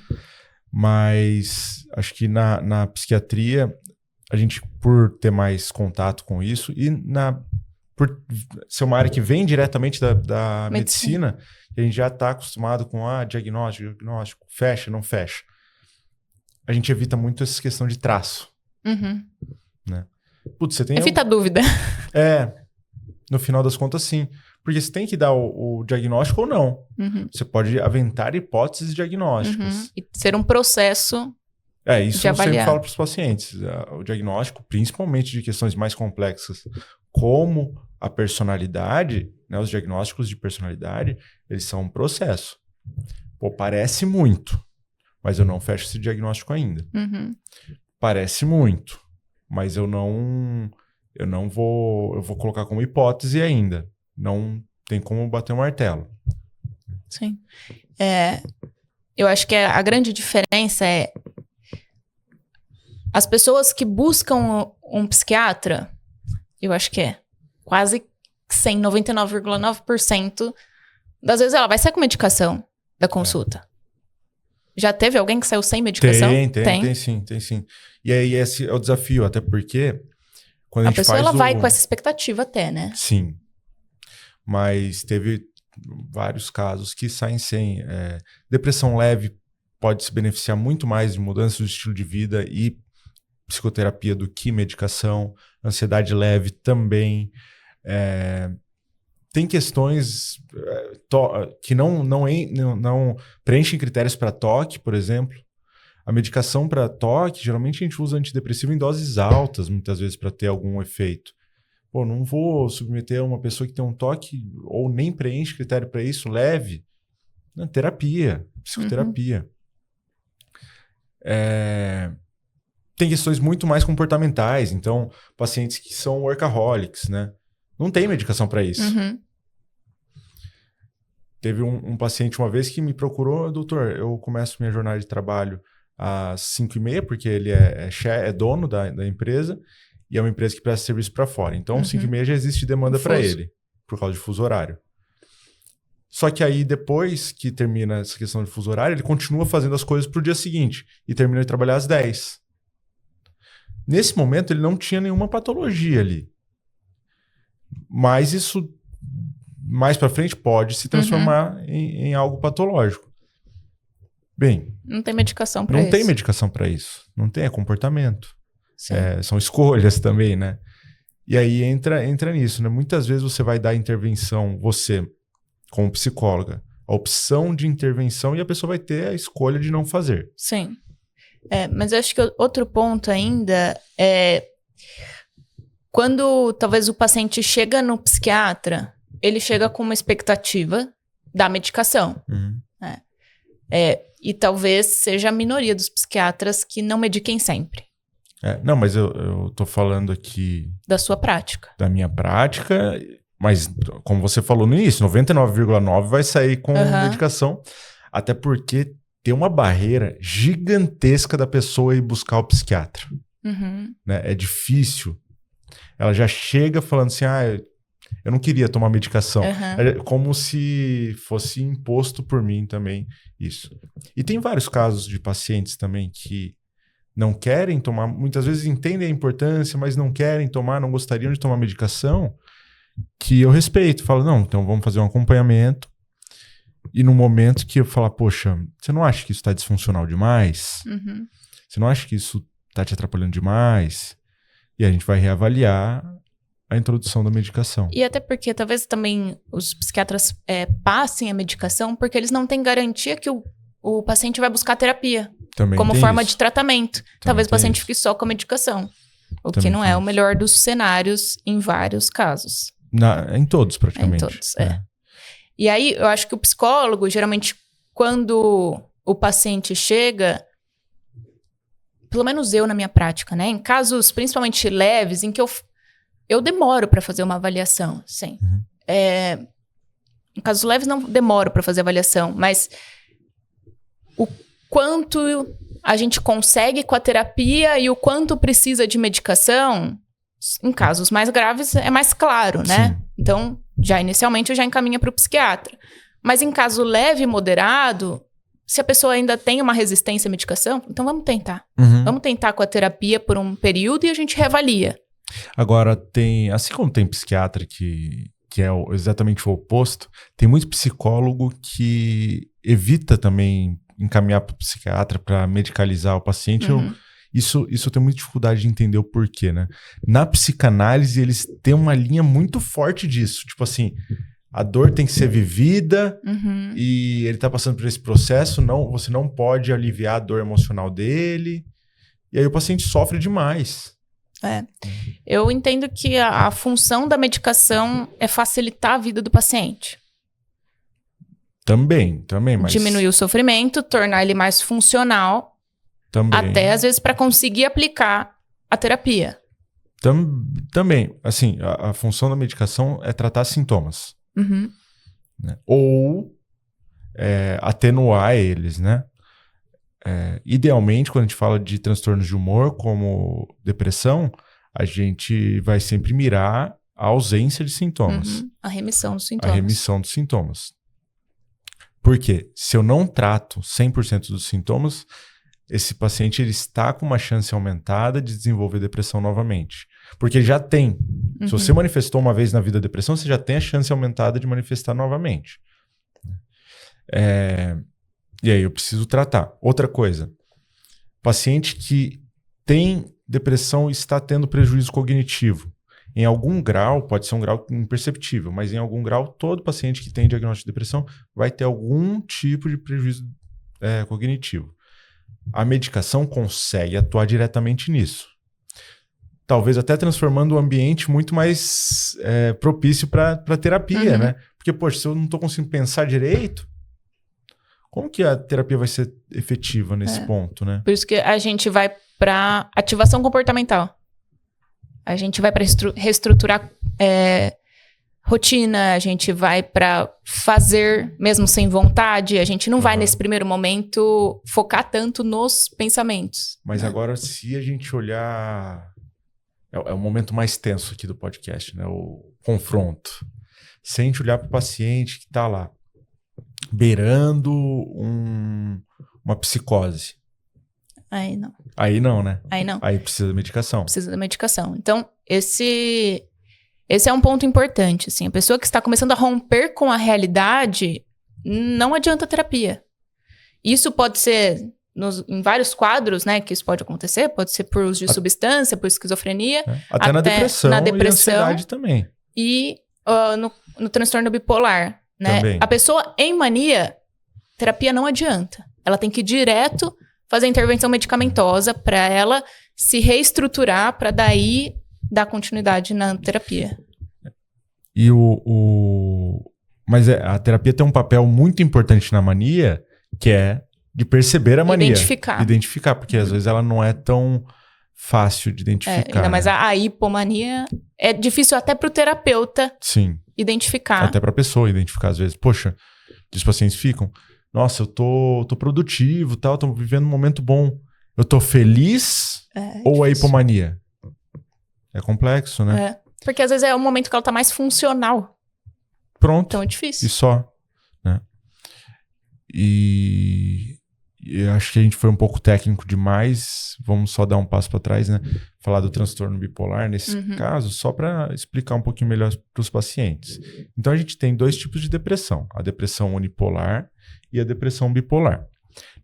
Mas acho que na psiquiatria, a gente, por ter mais contato com isso, e por ser uma área que vem diretamente da medicina, e a gente já está acostumado com diagnóstico, fecha, não fecha. A gente evita muito essa questão de traço. Né? Putz, você tem evita a dúvida. No final das contas, sim. Porque você tem que dar o diagnóstico ou não. Você pode aventar hipóteses diagnósticas. E ser um processo isso eu sempre falo para os pacientes. O diagnóstico, principalmente de questões mais complexas, como a personalidade, né, os diagnósticos de personalidade, eles são um processo. Parece muito, mas eu não fecho esse diagnóstico ainda. Parece muito, mas eu vou colocar como hipótese ainda. Não tem como bater o martelo. Sim. Eu acho que a grande diferença é as pessoas que buscam um psiquiatra, eu acho que quase 100, 99,9% das vezes ela vai sair com medicação da consulta. Já teve alguém que saiu sem medicação? Tem sim. E aí esse é o desafio, até porque quando a gente pessoa vai com essa expectativa até, né? Sim. Mas teve vários casos que saem sem. Depressão leve pode se beneficiar muito mais de mudança do estilo de vida e psicoterapia do que medicação. Ansiedade leve também. Tem questões que não preenchem critérios para toque, por exemplo. A medicação para toque, geralmente a gente usa antidepressivo em doses altas, muitas vezes, para ter algum efeito. Não vou submeter uma pessoa que tem um toque ou nem preenche critério para isso, leve. Não, terapia, psicoterapia. Tem questões muito mais comportamentais. Então, pacientes que são workaholics, né? Não tem medicação para isso. Teve um paciente uma vez que me procurou, doutor, eu começo minha jornada de trabalho às 5h30, porque ele é dono da empresa, e é uma empresa que presta serviço para fora. Então, 5h30 já existe demanda para ele, por causa de fuso horário. Só que aí, depois que termina essa questão de fuso horário, ele continua fazendo as coisas para o dia seguinte, e termina de trabalhar às 10. Nesse momento, ele não tinha nenhuma patologia ali. Mas isso, mais para frente, pode se transformar em algo patológico. Bem... Não tem medicação para isso. Não tem medicação para isso. Não tem, comportamento. São escolhas também, né? E aí entra nisso, né? Muitas vezes você vai dar intervenção, você, como psicóloga, a opção de intervenção e a pessoa vai ter a escolha de não fazer. Sim. Mas eu acho que outro ponto ainda é quando talvez o paciente chega no psiquiatra, ele chega com uma expectativa da medicação. E talvez seja a minoria dos psiquiatras que não mediquem sempre. Não, mas eu tô falando aqui... Da sua prática. Da minha prática, mas como você falou no início, 99,9% vai sair com medicação, até porque tem uma barreira gigantesca da pessoa ir buscar o psiquiatra. Né? É difícil. Ela já chega falando assim, eu não queria tomar medicação. É como se fosse imposto por mim também isso. E tem vários casos de pacientes também que não querem tomar, muitas vezes entendem a importância, mas não querem tomar, não gostariam de tomar medicação, que eu respeito. Falo, não, então vamos fazer um acompanhamento. E no momento que eu falar, poxa, você não acha que isso está disfuncional demais? Você não acha que isso está te atrapalhando demais? E a gente vai reavaliar a introdução da medicação. E até porque talvez também os psiquiatras passem a medicação porque eles não têm garantia que o paciente vai buscar terapia Também como forma de tratamento. Talvez o paciente isso. fique só com a medicação. O Também que não é o melhor dos cenários em vários casos. Em todos, praticamente. Em todos, E aí, eu acho que o psicólogo, geralmente, quando o paciente chega, pelo menos eu na minha prática, né? Em casos principalmente leves, em que eu demoro para fazer uma avaliação, sim. Em casos leves, não demoro para fazer avaliação, mas o quanto a gente consegue com a terapia e o quanto precisa de medicação, em casos mais graves, é mais claro, né? Sim. Então, inicialmente, eu já encaminho para o psiquiatra. Mas em caso leve e moderado, se a pessoa ainda tem uma resistência à medicação, então vamos tentar. Vamos tentar com a terapia por um período e a gente reavalia. Agora, assim como tem psiquiatra que é exatamente o oposto, tem muito psicólogo que evita também encaminhar para o psiquiatra para medicalizar o paciente. Isso eu tenho muita dificuldade de entender o porquê, né? Na psicanálise, eles têm uma linha muito forte disso. Tipo assim, a dor tem que ser vivida e ele tá passando por esse processo, você não pode aliviar a dor emocional dele. E aí o paciente sofre demais. Eu entendo que a função da medicação é facilitar a vida do paciente. Também, mas... Diminuir o sofrimento, tornar ele mais funcional. Também. Até, às vezes, para conseguir aplicar a terapia. Também. Assim, a função da medicação é tratar sintomas. Né? Ou atenuar eles, né? Idealmente, quando a gente fala de transtornos de humor, como depressão, a gente vai sempre mirar a ausência de sintomas. A remissão dos sintomas. A remissão dos sintomas. Porque se eu não trato 100% dos sintomas, esse paciente ele está com uma chance aumentada de desenvolver depressão novamente. Porque ele já tem. Se você manifestou uma vez na vida a depressão, você já tem a chance aumentada de manifestar novamente. E aí eu preciso tratar. Outra coisa. Paciente que tem depressão e está tendo prejuízo cognitivo. Em algum grau, pode ser um grau imperceptível, mas em algum grau, todo paciente que tem diagnóstico de depressão vai ter algum tipo de prejuízo cognitivo. A medicação consegue atuar diretamente nisso. Talvez até transformando o ambiente muito mais propício para terapia, né? Porque, poxa, se eu não estou conseguindo pensar direito, como que a terapia vai ser efetiva nesse ponto, né? Por isso que a gente vai para ativação comportamental. A gente vai para reestruturar rotina, a gente vai para fazer mesmo sem vontade, a gente não vai nesse primeiro momento focar tanto nos pensamentos. Mas agora, se a gente olhar... É o momento mais tenso aqui do podcast, né? O confronto. Se a gente olhar para o paciente que está lá, beirando uma psicose. Aí não. Aí não, né? Aí não. Aí precisa da medicação. Precisa da medicação. Então, esse é um ponto importante, assim. A pessoa que está começando a romper com a realidade, não adianta terapia. Isso pode ser em vários quadros, né, que isso pode acontecer. Pode ser por uso de substância, por esquizofrenia. Até na depressão e ansiedade também. E no transtorno bipolar, né? Também. A pessoa em mania, terapia não adianta. Ela tem que ir direto fazer intervenção medicamentosa para ela se reestruturar, para daí dar continuidade na terapia. E mas a terapia tem um papel muito importante na mania, que é de perceber a mania. Identificar, porque às vezes ela não é tão fácil de identificar. Ainda mais a hipomania é difícil até para o terapeuta identificar. Até para a pessoa identificar, às vezes. Poxa, os pacientes ficam, nossa, eu tô produtivo, tal, tô vivendo um momento bom. Eu tô feliz ou é hipomania? É complexo, né? Porque às vezes é o momento que ela tá mais funcional. Pronto. Então é difícil. E só, né? E eu acho que a gente foi um pouco técnico demais. Vamos só dar um passo para trás, né? Falar do transtorno bipolar nesse caso, só para explicar um pouquinho melhor para os pacientes. Então a gente tem dois tipos de depressão: a depressão unipolar e a depressão bipolar.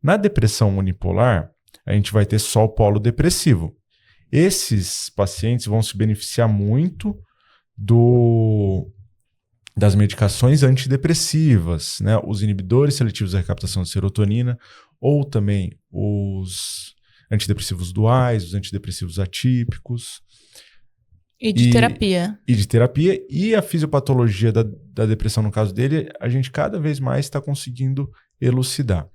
Na depressão unipolar, a gente vai ter só o polo depressivo. Esses pacientes vão se beneficiar muito das medicações antidepressivas, né? Os inibidores seletivos da recaptação de serotonina, ou também os antidepressivos duais, os antidepressivos atípicos. E de terapia. E de terapia. E a fisiopatologia da depressão, no caso dele, a gente cada vez mais está conseguindo elucidar.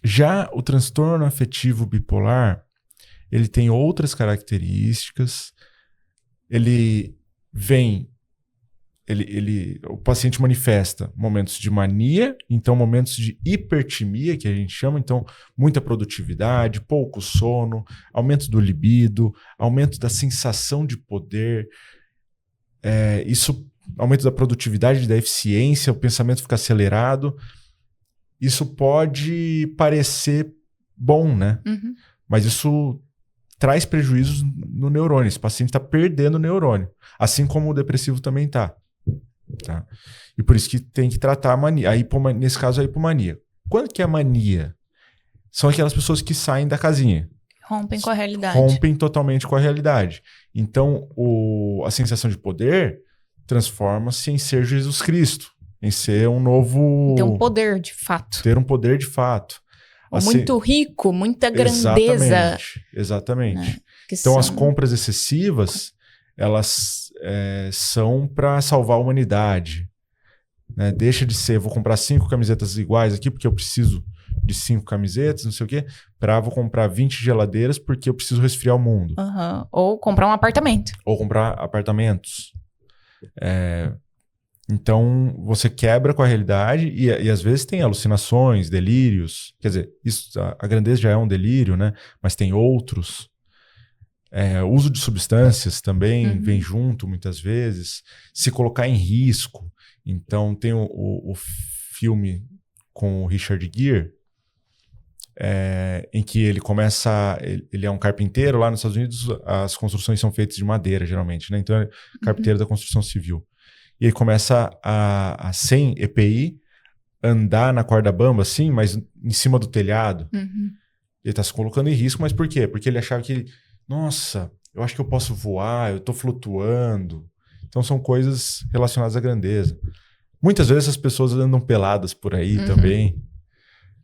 Já o transtorno afetivo bipolar, ele tem outras características. O paciente manifesta momentos de mania, então momentos de hipertimia, que a gente chama, então muita produtividade, pouco sono, aumento do libido, aumento da sensação de poder, aumento da produtividade, da eficiência, o pensamento fica acelerado. Isso pode parecer bom, né? Uhum. Mas isso traz prejuízos no neurônio. Esse paciente está perdendo o neurônio, assim como o depressivo também está. Tá? E por isso que tem que tratar a mania. Nesse caso, a hipomania. Quando que é a mania? São aquelas pessoas que saem da casinha. Rompem com a realidade. Rompem totalmente com a realidade. Então, a sensação de poder transforma-se em ser Jesus Cristo. Em ser um novo... Ter um poder, de fato. Ter um poder de fato. Ou muito rico, muita grandeza. Exatamente. Né? Então, as compras excessivas, elas são para salvar a humanidade. Né? Deixa de ser, vou comprar 5 camisetas iguais aqui, porque eu preciso de 5 camisetas, não sei o quê, vou comprar 20 geladeiras, porque eu preciso resfriar o mundo. Uhum. Ou comprar um apartamento. Ou comprar apartamentos. Então, você quebra com a realidade e às vezes tem alucinações, delírios. Quer dizer, a grandeza já é um delírio, né? Mas tem outros. O uso de substâncias também vem junto, muitas vezes. Se colocar em risco. Então, tem o filme com o Richard Gere, em que ele começa... Ele é um carpinteiro. Lá nos Estados Unidos, as construções são feitas de madeira, geralmente, né? Então, ele é carpinteiro da construção civil. E ele começa sem EPI, andar na corda bamba, assim, mas em cima do telhado. Uhum. Ele está se colocando em risco, mas por quê? Porque ele achava que, nossa, eu acho que eu posso voar, eu estou flutuando. Então são coisas relacionadas à grandeza. Muitas vezes as pessoas andam peladas por aí também.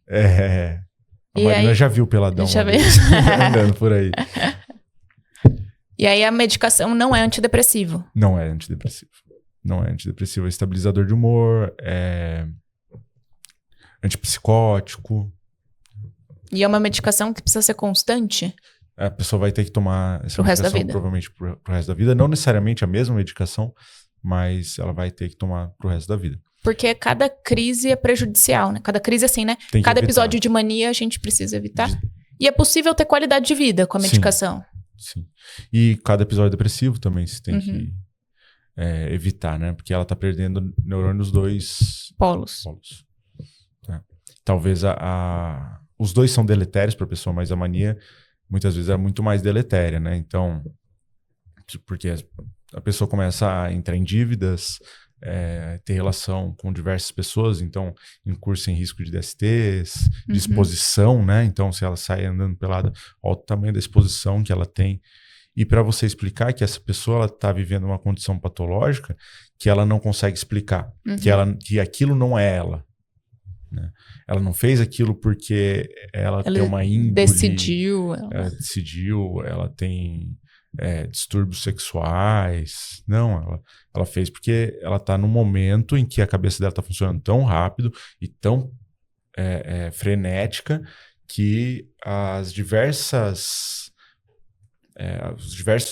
A Marina já viu peladão andando por aí. E aí a medicação não é antidepressivo? Não é antidepressivo. Não é antidepressivo, é estabilizador de humor, é antipsicótico. E é uma medicação que precisa ser constante? A pessoa vai ter que tomar essa pro resto da medicação vida. provavelmente pro resto da vida. Não necessariamente a mesma medicação, mas ela vai ter que tomar pro resto da vida. Porque cada crise é prejudicial, né? Cada crise assim, né? Cada episódio de mania a gente precisa evitar. E é possível ter qualidade de vida com a medicação. Sim. E cada episódio depressivo também se tem que evitar, né? Porque ela tá perdendo neurônio nos dois polos. Talvez os dois são deletérios para a pessoa, mas a mania muitas vezes é muito mais deletéria, né? Então, porque a pessoa começa a entrar em dívidas, ter relação com diversas pessoas, então incursa em risco de DSTs, de exposição, né? Então, se ela sai andando pelada, olha o tamanho da exposição que ela tem. E para você explicar que essa pessoa está vivendo uma condição patológica que ela não consegue explicar, que aquilo não é ela. Né? Ela não fez aquilo porque ela tem uma índole. Ela decidiu, ela tem distúrbios sexuais. Não, ela fez porque ela está num momento em que a cabeça dela está funcionando tão rápido e tão frenética que os diversos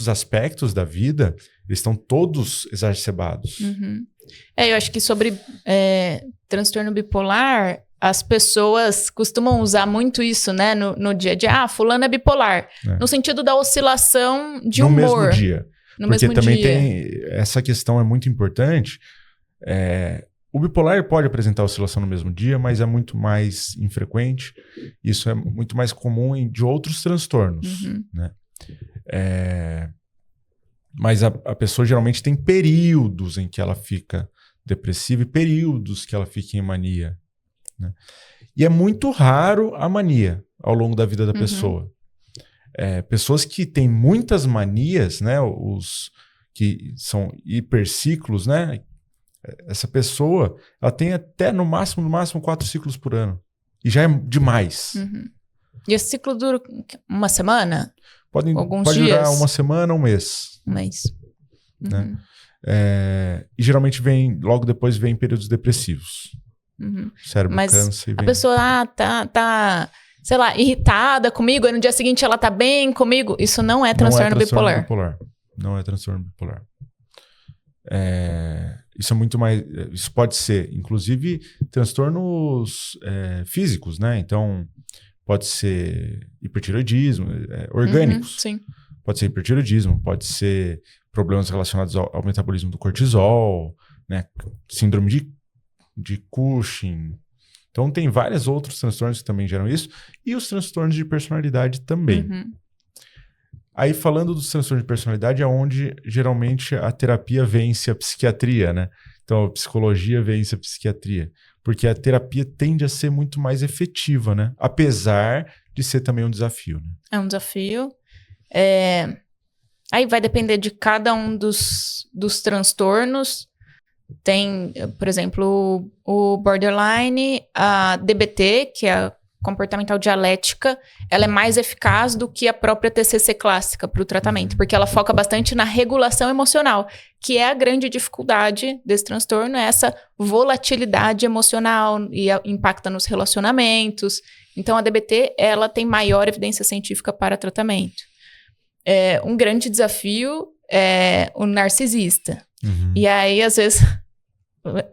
aspectos da vida eles estão todos exacerbados. Eu acho que sobre transtorno bipolar, as pessoas costumam usar muito isso, né, no dia a dia. Fulano é bipolar. No sentido da oscilação de humor. No mesmo dia. Porque também tem... Essa questão é muito importante. O bipolar pode apresentar oscilação no mesmo dia, mas é muito mais infrequente. Isso é muito mais comum de outros transtornos, né? Mas a pessoa geralmente tem períodos em que ela fica depressiva e períodos que ela fica em mania, né? E é muito raro a mania ao longo da vida da pessoa. Pessoas que têm muitas manias, né? Os que são hiperciclos, né? Essa pessoa ela tem até no máximo 4 ciclos por ano. E já é demais. E esse ciclo dura uma semana? Pode Alguns durar dias. uma semana, um mês. Um mês. Né? E geralmente logo depois vem períodos depressivos. O cérebro cansa e vem... a pessoa tá, sei lá, irritada comigo, e no dia seguinte ela tá bem comigo. Isso não é transtorno bipolar. Não é transtorno bipolar. Isso é muito mais... Isso pode ser, inclusive, transtornos físicos, né? Então, pode ser hipertireoidismo, orgânicos. Sim. Pode ser hipertireoidismo, pode ser problemas relacionados ao metabolismo do cortisol, né? Síndrome de Cushing. Então, tem vários outros transtornos que também geram isso. E os transtornos de personalidade também. Aí, falando dos transtornos de personalidade, é onde geralmente a terapia vence a psiquiatria, né? Então, a psicologia vence a psiquiatria. Porque a terapia tende a ser muito mais efetiva, né? Apesar de ser também um desafio, né? É um desafio. Aí vai depender de cada um dos transtornos. Tem, por exemplo, o borderline, a DBT, que é a comportamental dialética, ela é mais eficaz do que a própria TCC clássica para o tratamento, porque ela foca bastante na regulação emocional, que é a grande dificuldade desse transtorno, é essa volatilidade emocional e impacta nos relacionamentos. Então, a DBT, ela tem maior evidência científica para tratamento. Um grande desafio é o narcisista. E aí, às vezes,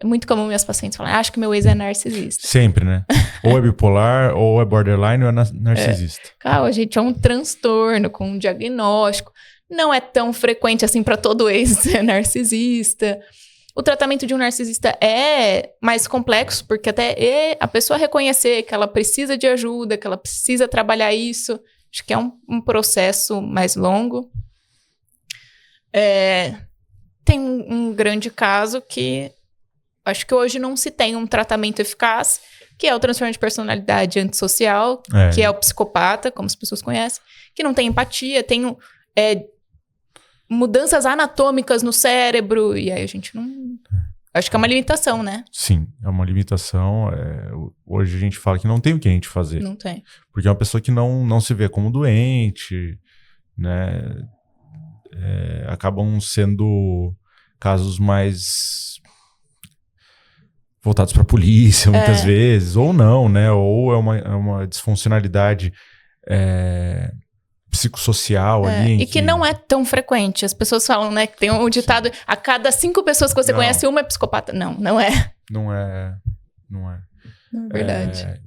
é muito comum minhas pacientes falarem, acho que meu ex é narcisista. Sempre, né? Ou é bipolar, ou é borderline, ou é narcisista. Cara, gente, é um transtorno com um diagnóstico. Não é tão frequente assim para todo ex ser narcisista. O tratamento de um narcisista é mais complexo, porque até a pessoa reconhecer que ela precisa de ajuda, que ela precisa trabalhar isso, acho que é um processo mais longo. Tem um grande caso que acho que hoje não se tem um tratamento eficaz, que é o transtorno de personalidade antissocial, que é o psicopata, como as pessoas conhecem, que não tem empatia, tem mudanças anatômicas no cérebro, e aí a gente não... Acho que é uma limitação, né? Sim, é uma limitação. Hoje a gente fala que não tem o que a gente fazer. Não tem. Porque é uma pessoa que não se vê como doente, né? Acabam sendo casos mais voltados para a polícia, muitas vezes, ou não, né? Ou é uma disfuncionalidade psicossocial ali. E que não é tão frequente. As pessoas falam, né? Que tem um ditado, a cada 5 pessoas que você conhece, uma é psicopata. Não é. Não é. É verdade.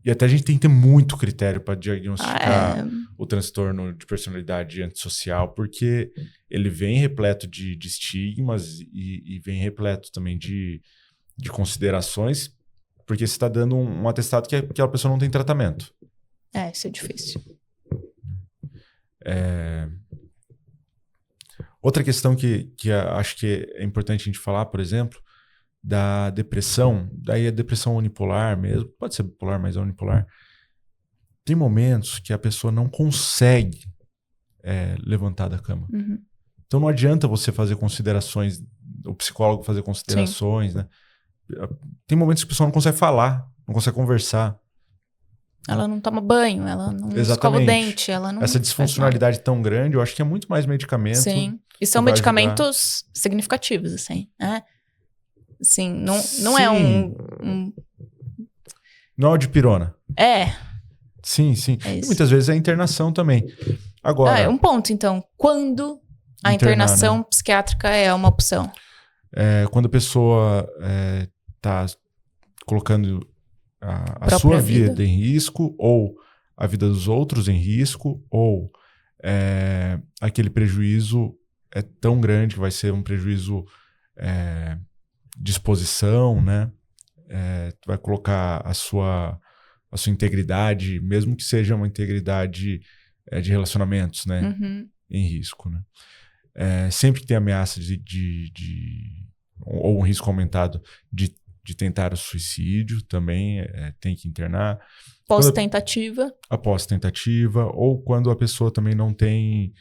E até a gente tem que ter muito critério para diagnosticar o transtorno de personalidade antissocial, porque ele vem repleto de estigmas e vem repleto também de considerações, porque você está dando um atestado que aquela pessoa não tem tratamento. Isso é difícil. Outra questão que acho que é importante a gente falar, por exemplo, da depressão, daí a depressão unipolar mesmo, pode ser bipolar, mas é unipolar. Tem momentos que a pessoa não consegue levantar da cama. Então não adianta você fazer considerações, o psicólogo fazer considerações, né? Tem momentos que a pessoa não consegue falar, não consegue conversar. Ela não toma banho, ela não escova o dente, ela não... Essa disfuncionalidade tão grande, eu acho que é muito mais medicamento. Sim, e são medicamentos significativos, assim, né? Assim, não é um... Não é o dipirona. Sim. E muitas vezes é a internação também. Agora... um ponto, então. Quando a internação, né, psiquiátrica é uma opção? Quando a pessoa está colocando a sua vida em risco, ou a vida dos outros em risco, ou aquele prejuízo é tão grande que vai ser um prejuízo de exposição, né? Vai colocar a sua integridade, mesmo que seja uma integridade de relacionamentos, né? Em risco, né? Sempre que tem ameaça ou um risco aumentado de tentar o suicídio, também tem que internar. Pós-tentativa. Após tentativa, ou quando a pessoa também não tem...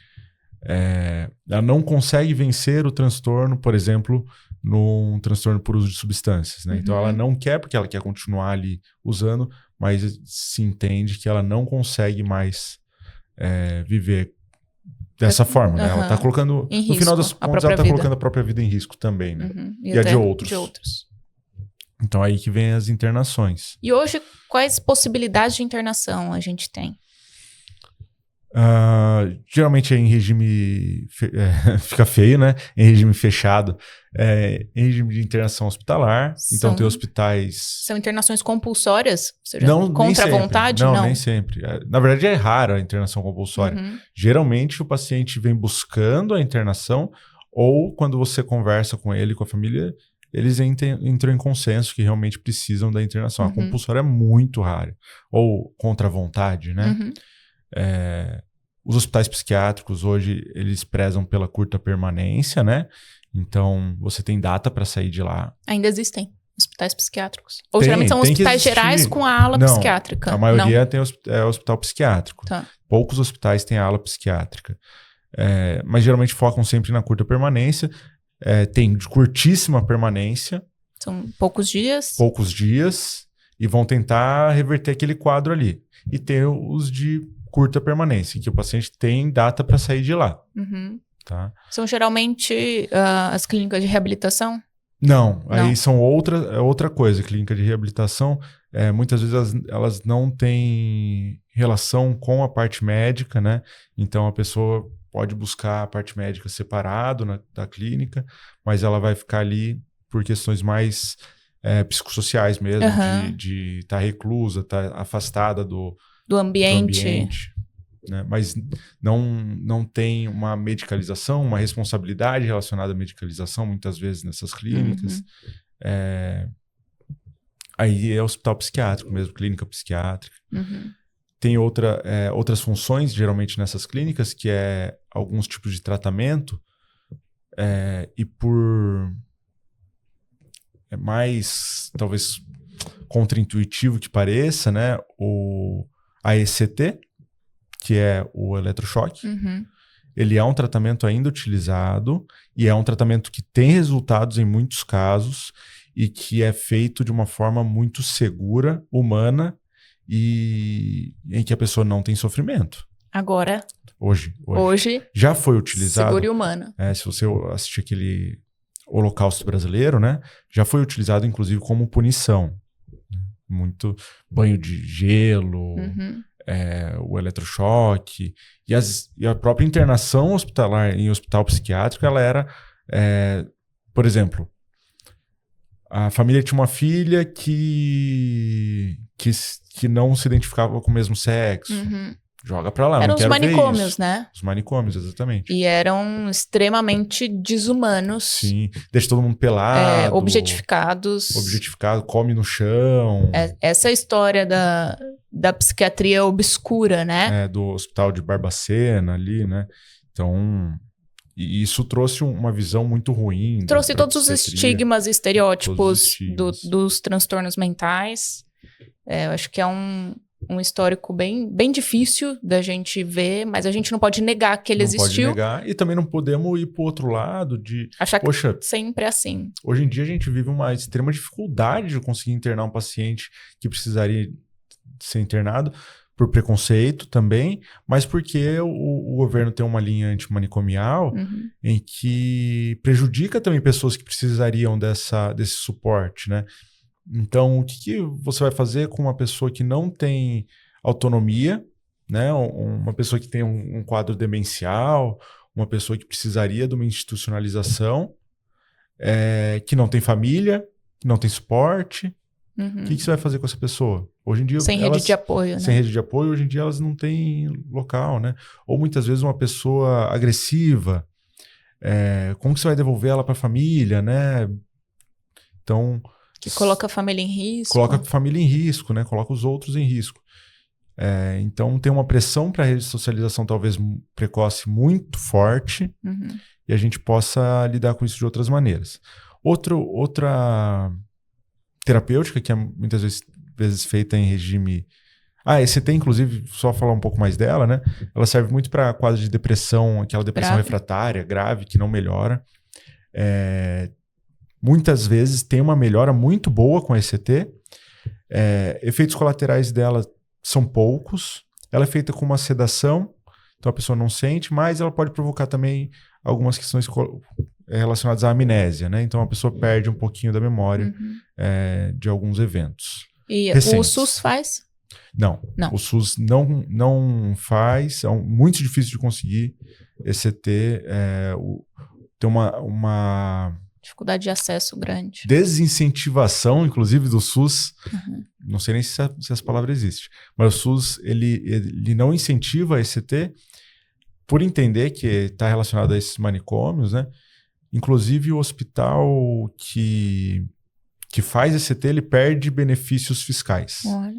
ela não consegue vencer o transtorno, por exemplo, num transtorno por uso de substâncias, né? Então ela não quer, porque ela quer continuar ali usando, mas se entende que ela não consegue mais viver dessa forma, né? Ela tá colocando... Em no risco, final das a contas, ela tá própria colocando a própria vida em risco também, né? E E a até de outros. de outros. Então aí que vem as internações. E hoje, quais possibilidades de internação a gente tem? Geralmente é em regime... fica feio, né? Em regime fechado. Em regime de internação hospitalar. Então tem hospitais... São internações compulsórias? Ou seja, não, contra a vontade? Não, nem sempre. Na verdade é rara a internação compulsória. Geralmente o paciente vem buscando a internação ou quando você conversa com ele, com a família... eles entram em consenso que realmente precisam da internação. A compulsória é muito rara. Ou contra a vontade, né? Os hospitais psiquiátricos hoje, eles prezam pela curta permanência, né? Então, você tem data para sair de lá. Ainda existem hospitais psiquiátricos? Ou geralmente são hospitais gerais com a ala psiquiátrica? A maioria tem hospital psiquiátrico. Tá. Poucos hospitais têm a ala psiquiátrica. Mas geralmente focam sempre na curta permanência. Tem de curtíssima permanência. São poucos dias. Poucos dias. E vão tentar reverter aquele quadro ali. E tem os de curta permanência, em que o paciente tem data para sair de lá. Tá? São geralmente as clínicas de reabilitação? Não, aí são outra coisa. Clínica de reabilitação, muitas vezes elas não têm relação com a parte médica, né? Então a pessoa pode buscar a parte médica separado da clínica, mas ela vai ficar ali por questões mais psicossociais mesmo, de estar reclusa, estar afastada do ambiente, né? Mas não tem uma medicalização, uma responsabilidade relacionada à medicalização, muitas vezes nessas clínicas. Aí é hospital psiquiátrico mesmo, clínica psiquiátrica. Tem outras funções, geralmente nessas clínicas, que é alguns tipos de tratamento, e por... é mais, talvez, contraintuitivo que pareça, né? A ECT, que é o eletrochoque, ele é um tratamento ainda utilizado e é um tratamento que tem resultados em muitos casos e que é feito de uma forma muito segura, humana e em que a pessoa não tem sofrimento. Agora. Hoje. Já foi utilizado. Seguro e humano. Se você assistir aquele Holocausto Brasileiro, né? Já foi utilizado, inclusive, como punição. Muito banho de gelo, o eletrochoque. E a própria internação hospitalar em hospital psiquiátrico, ela era... por exemplo, a família tinha uma filha que não se identificava com o mesmo sexo. Joga pra lá, eram não quero ver isso. Eram os manicômios, né? Os manicômios, exatamente. E eram extremamente desumanos. Sim, deixa todo mundo pelado. Objetificados. Objetificado, come no chão. Essa história da psiquiatria obscura, né? Do hospital de Barbacena ali, né? Então, e isso trouxe uma visão muito ruim. Trouxe todos os estigmas e estereótipos dos transtornos mentais. Eu acho que é um histórico bem difícil da gente ver, mas a gente não pode negar que ele existiu. Não pode negar, e também não podemos ir para o outro lado de... achar que sempre é assim. Hoje em dia a gente vive uma extrema dificuldade de conseguir internar um paciente que precisaria ser internado por preconceito também, mas porque o governo tem uma linha antimanicomial em que prejudica também pessoas que precisariam desse suporte, né? Então, o que você vai fazer com uma pessoa que não tem autonomia, né? Uma pessoa que tem um quadro demencial, uma pessoa que precisaria de uma institucionalização, que não tem família, que não tem suporte. O que você vai fazer com essa pessoa? Hoje em dia, sem rede de apoio, né? Sem rede de apoio, hoje em dia elas não têm local, né? Ou muitas vezes uma pessoa agressiva, como que você vai devolver ela para a família, né? Então... que coloca a família em risco. Coloca a família em risco, né? Coloca os outros em risco. Então tem uma pressão para a ressocialização talvez precoce muito forte e a gente possa lidar com isso de outras maneiras. Outra terapêutica que é muitas vezes feita em regime... ECT, inclusive, só falar um pouco mais dela, né? Ela serve muito para quadro de depressão, aquela depressão refratária, grave, que não melhora. Muitas vezes tem uma melhora muito boa com a ECT. Efeitos colaterais dela são poucos. Ela é feita com uma sedação então a pessoa não sente, mas ela pode provocar também algumas questões relacionadas à amnésia, né? Então a pessoa perde um pouquinho da memória de alguns eventos. E recentes. o SUS faz? Não. O SUS não faz, é muito difícil de conseguir. ECT tem uma dificuldade de acesso grande. Desincentivação, inclusive, do SUS. Não sei nem se essa palavra existe. Mas o SUS, ele não incentiva a ECT por entender que está relacionado a esses manicômios, né? Inclusive, o hospital que faz ECT, ele perde benefícios fiscais. Olha.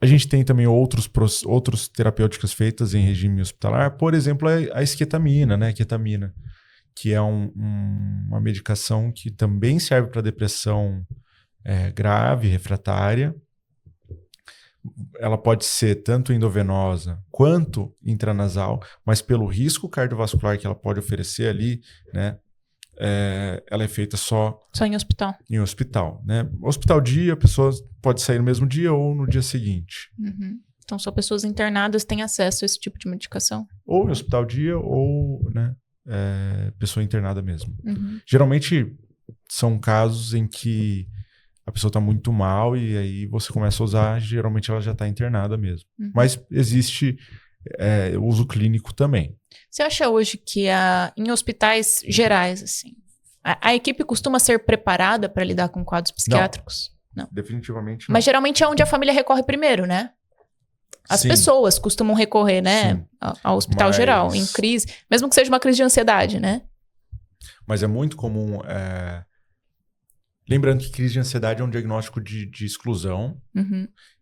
A gente tem também outros terapêuticas feitas em regime hospitalar, por exemplo, a esquetamina, né? Ketamina, que é uma medicação que também serve para depressão grave, refratária. Ela pode ser tanto endovenosa quanto intranasal, mas pelo risco cardiovascular que ela pode oferecer ali, né? Ela é feita só em hospital. Em hospital, né? Hospital dia, a pessoa pode sair no mesmo dia ou no dia seguinte. Então, só pessoas internadas têm acesso a esse tipo de medicação? Ou em hospital dia ou, né, pessoa internada mesmo. Geralmente são casos em que a pessoa está muito mal e aí você começa a usar, geralmente ela já está internada mesmo. Mas existe uso clínico também. Você acha hoje que em hospitais gerais, assim, a equipe costuma ser preparada para lidar com quadros psiquiátricos? Não. Definitivamente não. Mas geralmente é onde a família recorre primeiro, né? As pessoas costumam recorrer, né, ao hospital geral, em crise, mesmo que seja uma crise de ansiedade, né? Mas é muito comum... Lembrando que crise de ansiedade é um diagnóstico de exclusão.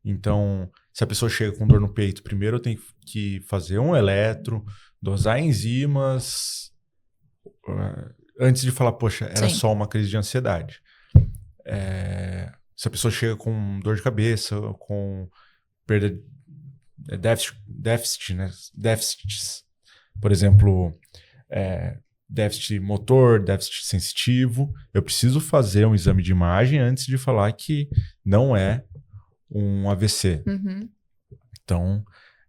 Então, se a pessoa chega com dor no peito, primeiro eu tenho que fazer um eletro, dosar enzimas, antes de falar, poxa, era só uma crise de ansiedade. Se a pessoa chega com dor de cabeça, com perda, déficits, por exemplo, déficit motor, déficit sensitivo, eu preciso fazer um exame de imagem antes de falar que não é um AVC. Então,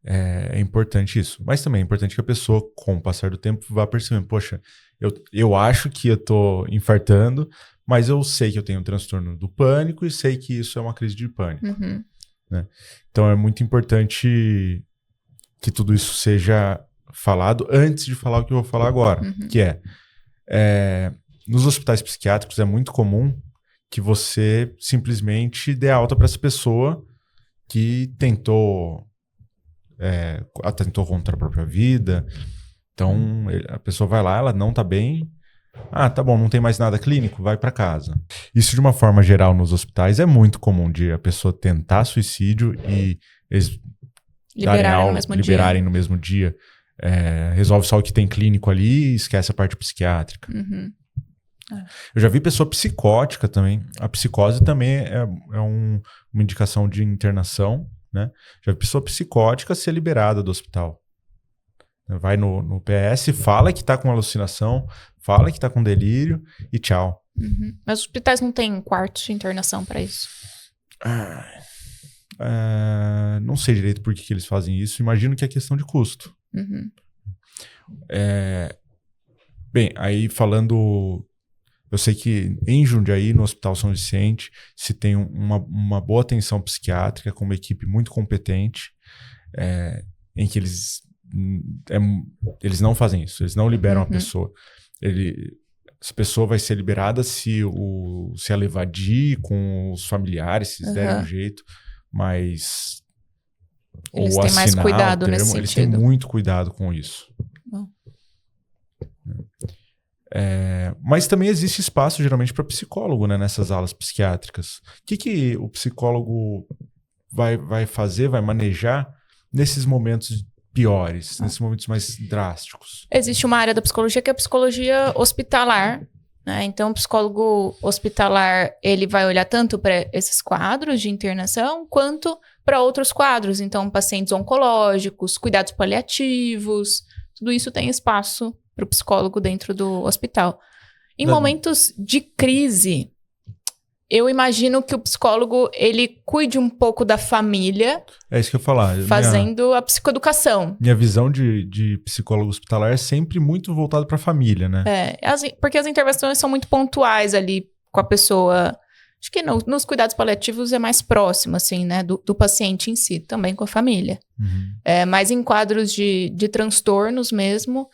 é importante isso. Mas também é importante que a pessoa, com o passar do tempo, vá percebendo, poxa, eu acho que eu tô infartando, mas eu sei que eu tenho um transtorno do pânico e sei que isso é uma crise de pânico. Né? Então, é muito importante que tudo isso seja falado antes de falar o que eu vou falar agora, que nos hospitais psiquiátricos é muito comum que você simplesmente dê alta para essa pessoa que tentou atentou contra a própria vida. Então, a pessoa vai lá, ela não tá bem. Ah, tá bom, não tem mais nada clínico, vai para casa. Isso, de uma forma geral, nos hospitais é muito comum de a pessoa tentar suicídio e eles liberarem no mesmo dia. Resolve só o que tem clínico ali e esquece a parte psiquiátrica. Eu já vi pessoa psicótica também. A psicose também é uma indicação de internação, né? Já vi pessoa psicótica ser liberada do hospital. Vai no PS, fala que tá com alucinação, fala que tá com delírio e tchau. Mas os hospitais não têm quartos de internação para isso? Não sei direito por que eles fazem isso. Imagino que é questão de custo. Bem, aí falando... Eu sei que em Jundiaí, no Hospital São Vicente, se tem uma boa atenção psiquiátrica com uma equipe muito competente, em que eles não fazem isso, eles não liberam a pessoa. Essa pessoa vai ser liberada se ela evadir com os familiares, se eles derem um jeito, mas... Eles têm mais cuidado nesse sentido. Eles têm muito cuidado com isso. Mas também existe espaço, geralmente, para psicólogo, né, nessas alas psiquiátricas. O que o psicólogo vai fazer, vai manejar nesses momentos piores, nesses momentos mais drásticos? Existe uma área da psicologia que é a psicologia hospitalar, né? Então, o psicólogo hospitalar, ele vai olhar tanto para esses quadros de internação, quanto para outros quadros. Então, pacientes oncológicos, cuidados paliativos, tudo isso tem espaço para o psicólogo dentro do hospital. Em momentos de crise, eu imagino que o psicólogo, ele cuide um pouco da família. É isso que eu ia falar. Fazendo a psicoeducação. Minha visão de psicólogo hospitalar é sempre muito voltado para a família, né? Porque as intervenções são muito pontuais ali com a pessoa. Acho que nos cuidados paliativos é mais próximo, assim, né? Do paciente em si, também com a família. Mas em quadros de transtornos mesmo,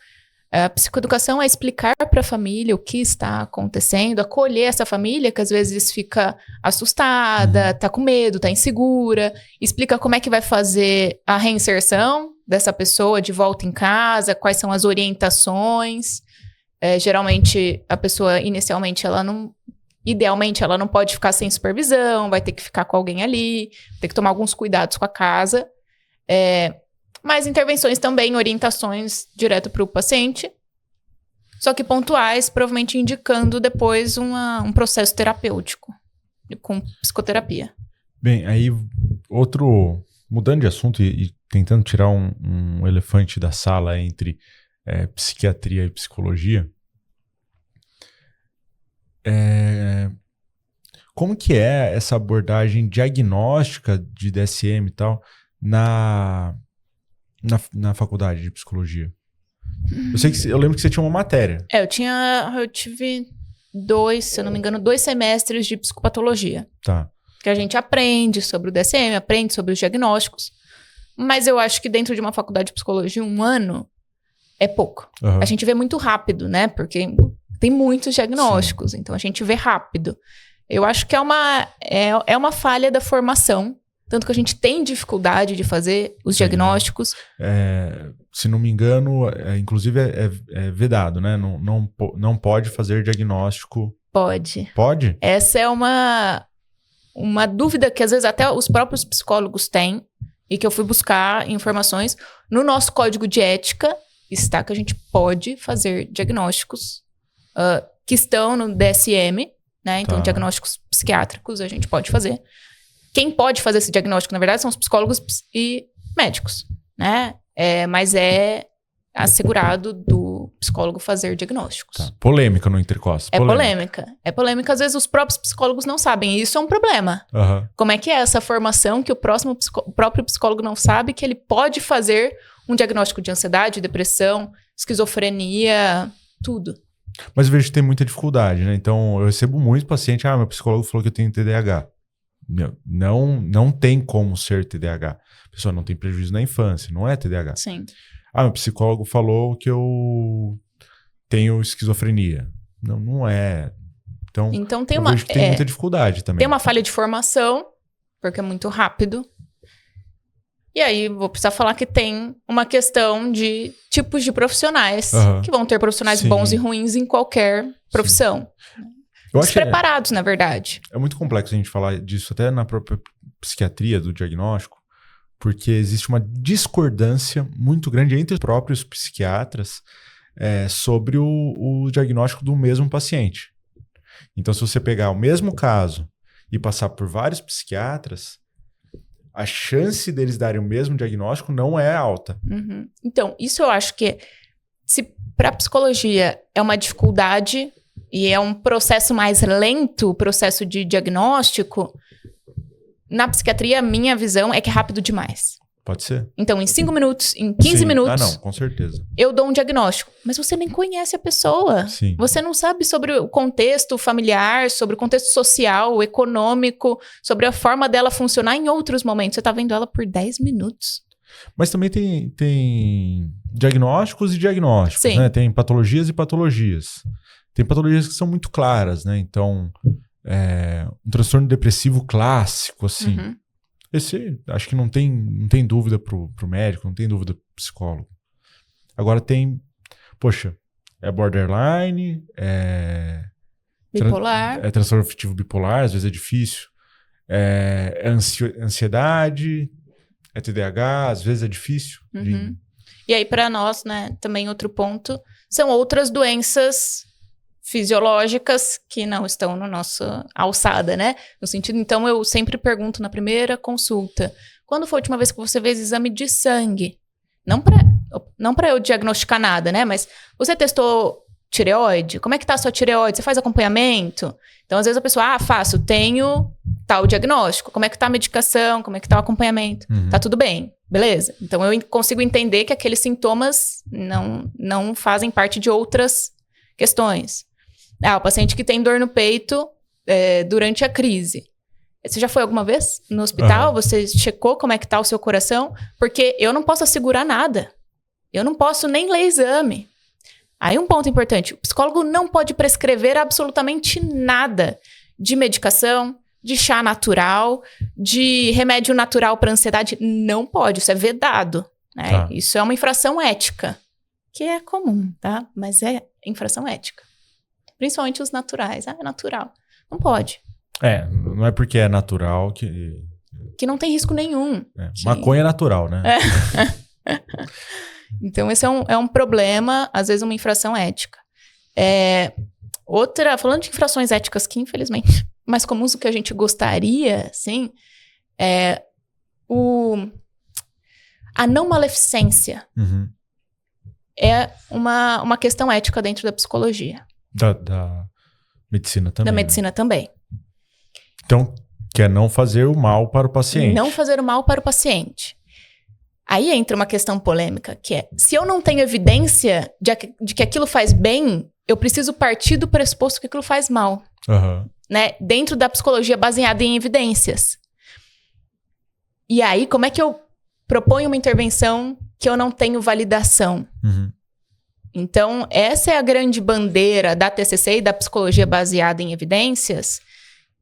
a psicoeducação é explicar para a família o que está acontecendo, acolher essa família que às vezes fica assustada, tá com medo, tá insegura, explica como é que vai fazer a reinserção dessa pessoa de volta em casa, quais são as orientações. Geralmente, a pessoa, inicialmente, idealmente, ela não pode ficar sem supervisão, vai ter que ficar com alguém ali, tem que tomar alguns cuidados com a casa. Mas intervenções também, orientações direto para o paciente, só que pontuais, provavelmente indicando depois um processo terapêutico, com psicoterapia. Bem, aí mudando de assunto e tentando tirar um elefante da sala entre psiquiatria e psicologia, como que é essa abordagem diagnóstica de DSM e tal na faculdade de psicologia? Eu lembro que você tinha uma matéria. Eu tive se eu não me engano, 2 semestres de psicopatologia. Tá. Que a gente aprende sobre o DSM, aprende sobre os diagnósticos. Mas eu acho que dentro de uma faculdade de psicologia, 1 ano é pouco. A gente vê muito rápido, né? Porque tem muitos diagnósticos, então a gente vê rápido. Eu acho que é uma falha da formação. Tanto que a gente tem dificuldade de fazer os diagnósticos. Se não me engano, inclusive é vedado, né? Não pode fazer diagnóstico. Pode. Pode? Essa é uma dúvida que às vezes até os próprios psicólogos têm e que eu fui buscar informações. No nosso código de ética está que a gente pode fazer diagnósticos que estão no DSM, né? Então, diagnósticos psiquiátricos a gente pode fazer. Quem pode fazer esse diagnóstico, na verdade, são os psicólogos e médicos, né? Mas é assegurado do psicólogo fazer diagnósticos. Tá. Polêmica no Intercosta. É polêmica. Às vezes os próprios psicólogos não sabem. E isso é um problema. Como é que é essa formação que o próprio psicólogo não sabe que ele pode fazer um diagnóstico de ansiedade, depressão, esquizofrenia, tudo. Mas eu vejo que tem muita dificuldade, né? Então, eu recebo muito paciente, meu psicólogo falou que eu tenho TDAH. Não tem como ser TDAH. A pessoa não tem prejuízo na infância, não é TDAH. Sim. Meu psicólogo falou que eu tenho esquizofrenia. Não é. Então tem vejo que tem muita dificuldade também. Tem uma falha de formação, porque é muito rápido. E aí, vou precisar falar que tem uma questão de tipos de profissionais, que vão ter profissionais bons e ruins em qualquer profissão. Despreparados, na verdade. É muito complexo a gente falar disso até na própria psiquiatria do diagnóstico, porque existe uma discordância muito grande entre os próprios psiquiatras sobre o diagnóstico do mesmo paciente. Então, se você pegar o mesmo caso e passar por vários psiquiatras, a chance deles darem o mesmo diagnóstico não é alta. Então, isso eu acho que se para a psicologia é uma dificuldade e é um processo mais lento, o processo de diagnóstico, na psiquiatria, a minha visão é que é rápido demais. Pode ser. Então, em 5 minutos, em 15 minutos... não, com certeza. Eu dou um diagnóstico. Mas você nem conhece a pessoa. Sim. Você não sabe sobre o contexto familiar, sobre o contexto social, econômico, sobre a forma dela funcionar em outros momentos. Você tá vendo ela por 10 minutos. Mas também tem diagnósticos e diagnósticos, Sim. né? Tem patologias e patologias. Tem patologias que são muito claras, né? Então, um transtorno depressivo clássico, assim. Esse, acho que não tem dúvida pro médico, não tem dúvida pro psicólogo. Agora tem, é borderline, Bipolar. É transtorno afetivo bipolar, às vezes é difícil. É ansiedade, é TDAH, às vezes é difícil. E aí, para nós, né, também outro ponto, são outras doenças fisiológicas que não estão na nossa alçada, né? No sentido, então, eu sempre pergunto na primeira consulta, quando foi a última vez que você fez exame de sangue? Não para eu diagnosticar nada, né? Mas você testou tireoide? Como é que tá a sua tireoide? Você faz acompanhamento? Então, às vezes a pessoa, faço, tenho tal diagnóstico. Como é que tá a medicação? Como é que tá o acompanhamento? Tá tudo bem, beleza. Então, eu consigo entender que aqueles sintomas não fazem parte de outras questões. O paciente que tem dor no peito durante a crise. Você já foi alguma vez no hospital? Você checou como é que tá o seu coração? Porque eu não posso assegurar nada. Eu não posso nem ler exame. Aí um ponto importante, o psicólogo não pode prescrever absolutamente nada de medicação, de chá natural, de remédio natural para ansiedade. Não pode, isso é vedado. Né? Tá. Isso é uma infração ética, que é comum, tá? Mas é infração ética. Principalmente os naturais. É natural. Não pode. Não é porque é natural que... Que não tem risco nenhum. Maconha é natural, né? Então, esse é um problema, às vezes uma infração ética. Falando de infrações éticas que, infelizmente, mais comuns do que a gente gostaria, assim, a não maleficência é uma questão ética dentro da psicologia. Da medicina também. Da medicina também. Então, quer não fazer o mal para o paciente. Não fazer o mal para o paciente. Aí entra uma questão polêmica, que é, se eu não tenho evidência de que aquilo faz bem, eu preciso partir do pressuposto que aquilo faz mal. Né? Dentro da psicologia baseada em evidências. E aí, como é que eu proponho uma intervenção que eu não tenho validação? Então, essa é a grande bandeira da TCC e da psicologia baseada em evidências,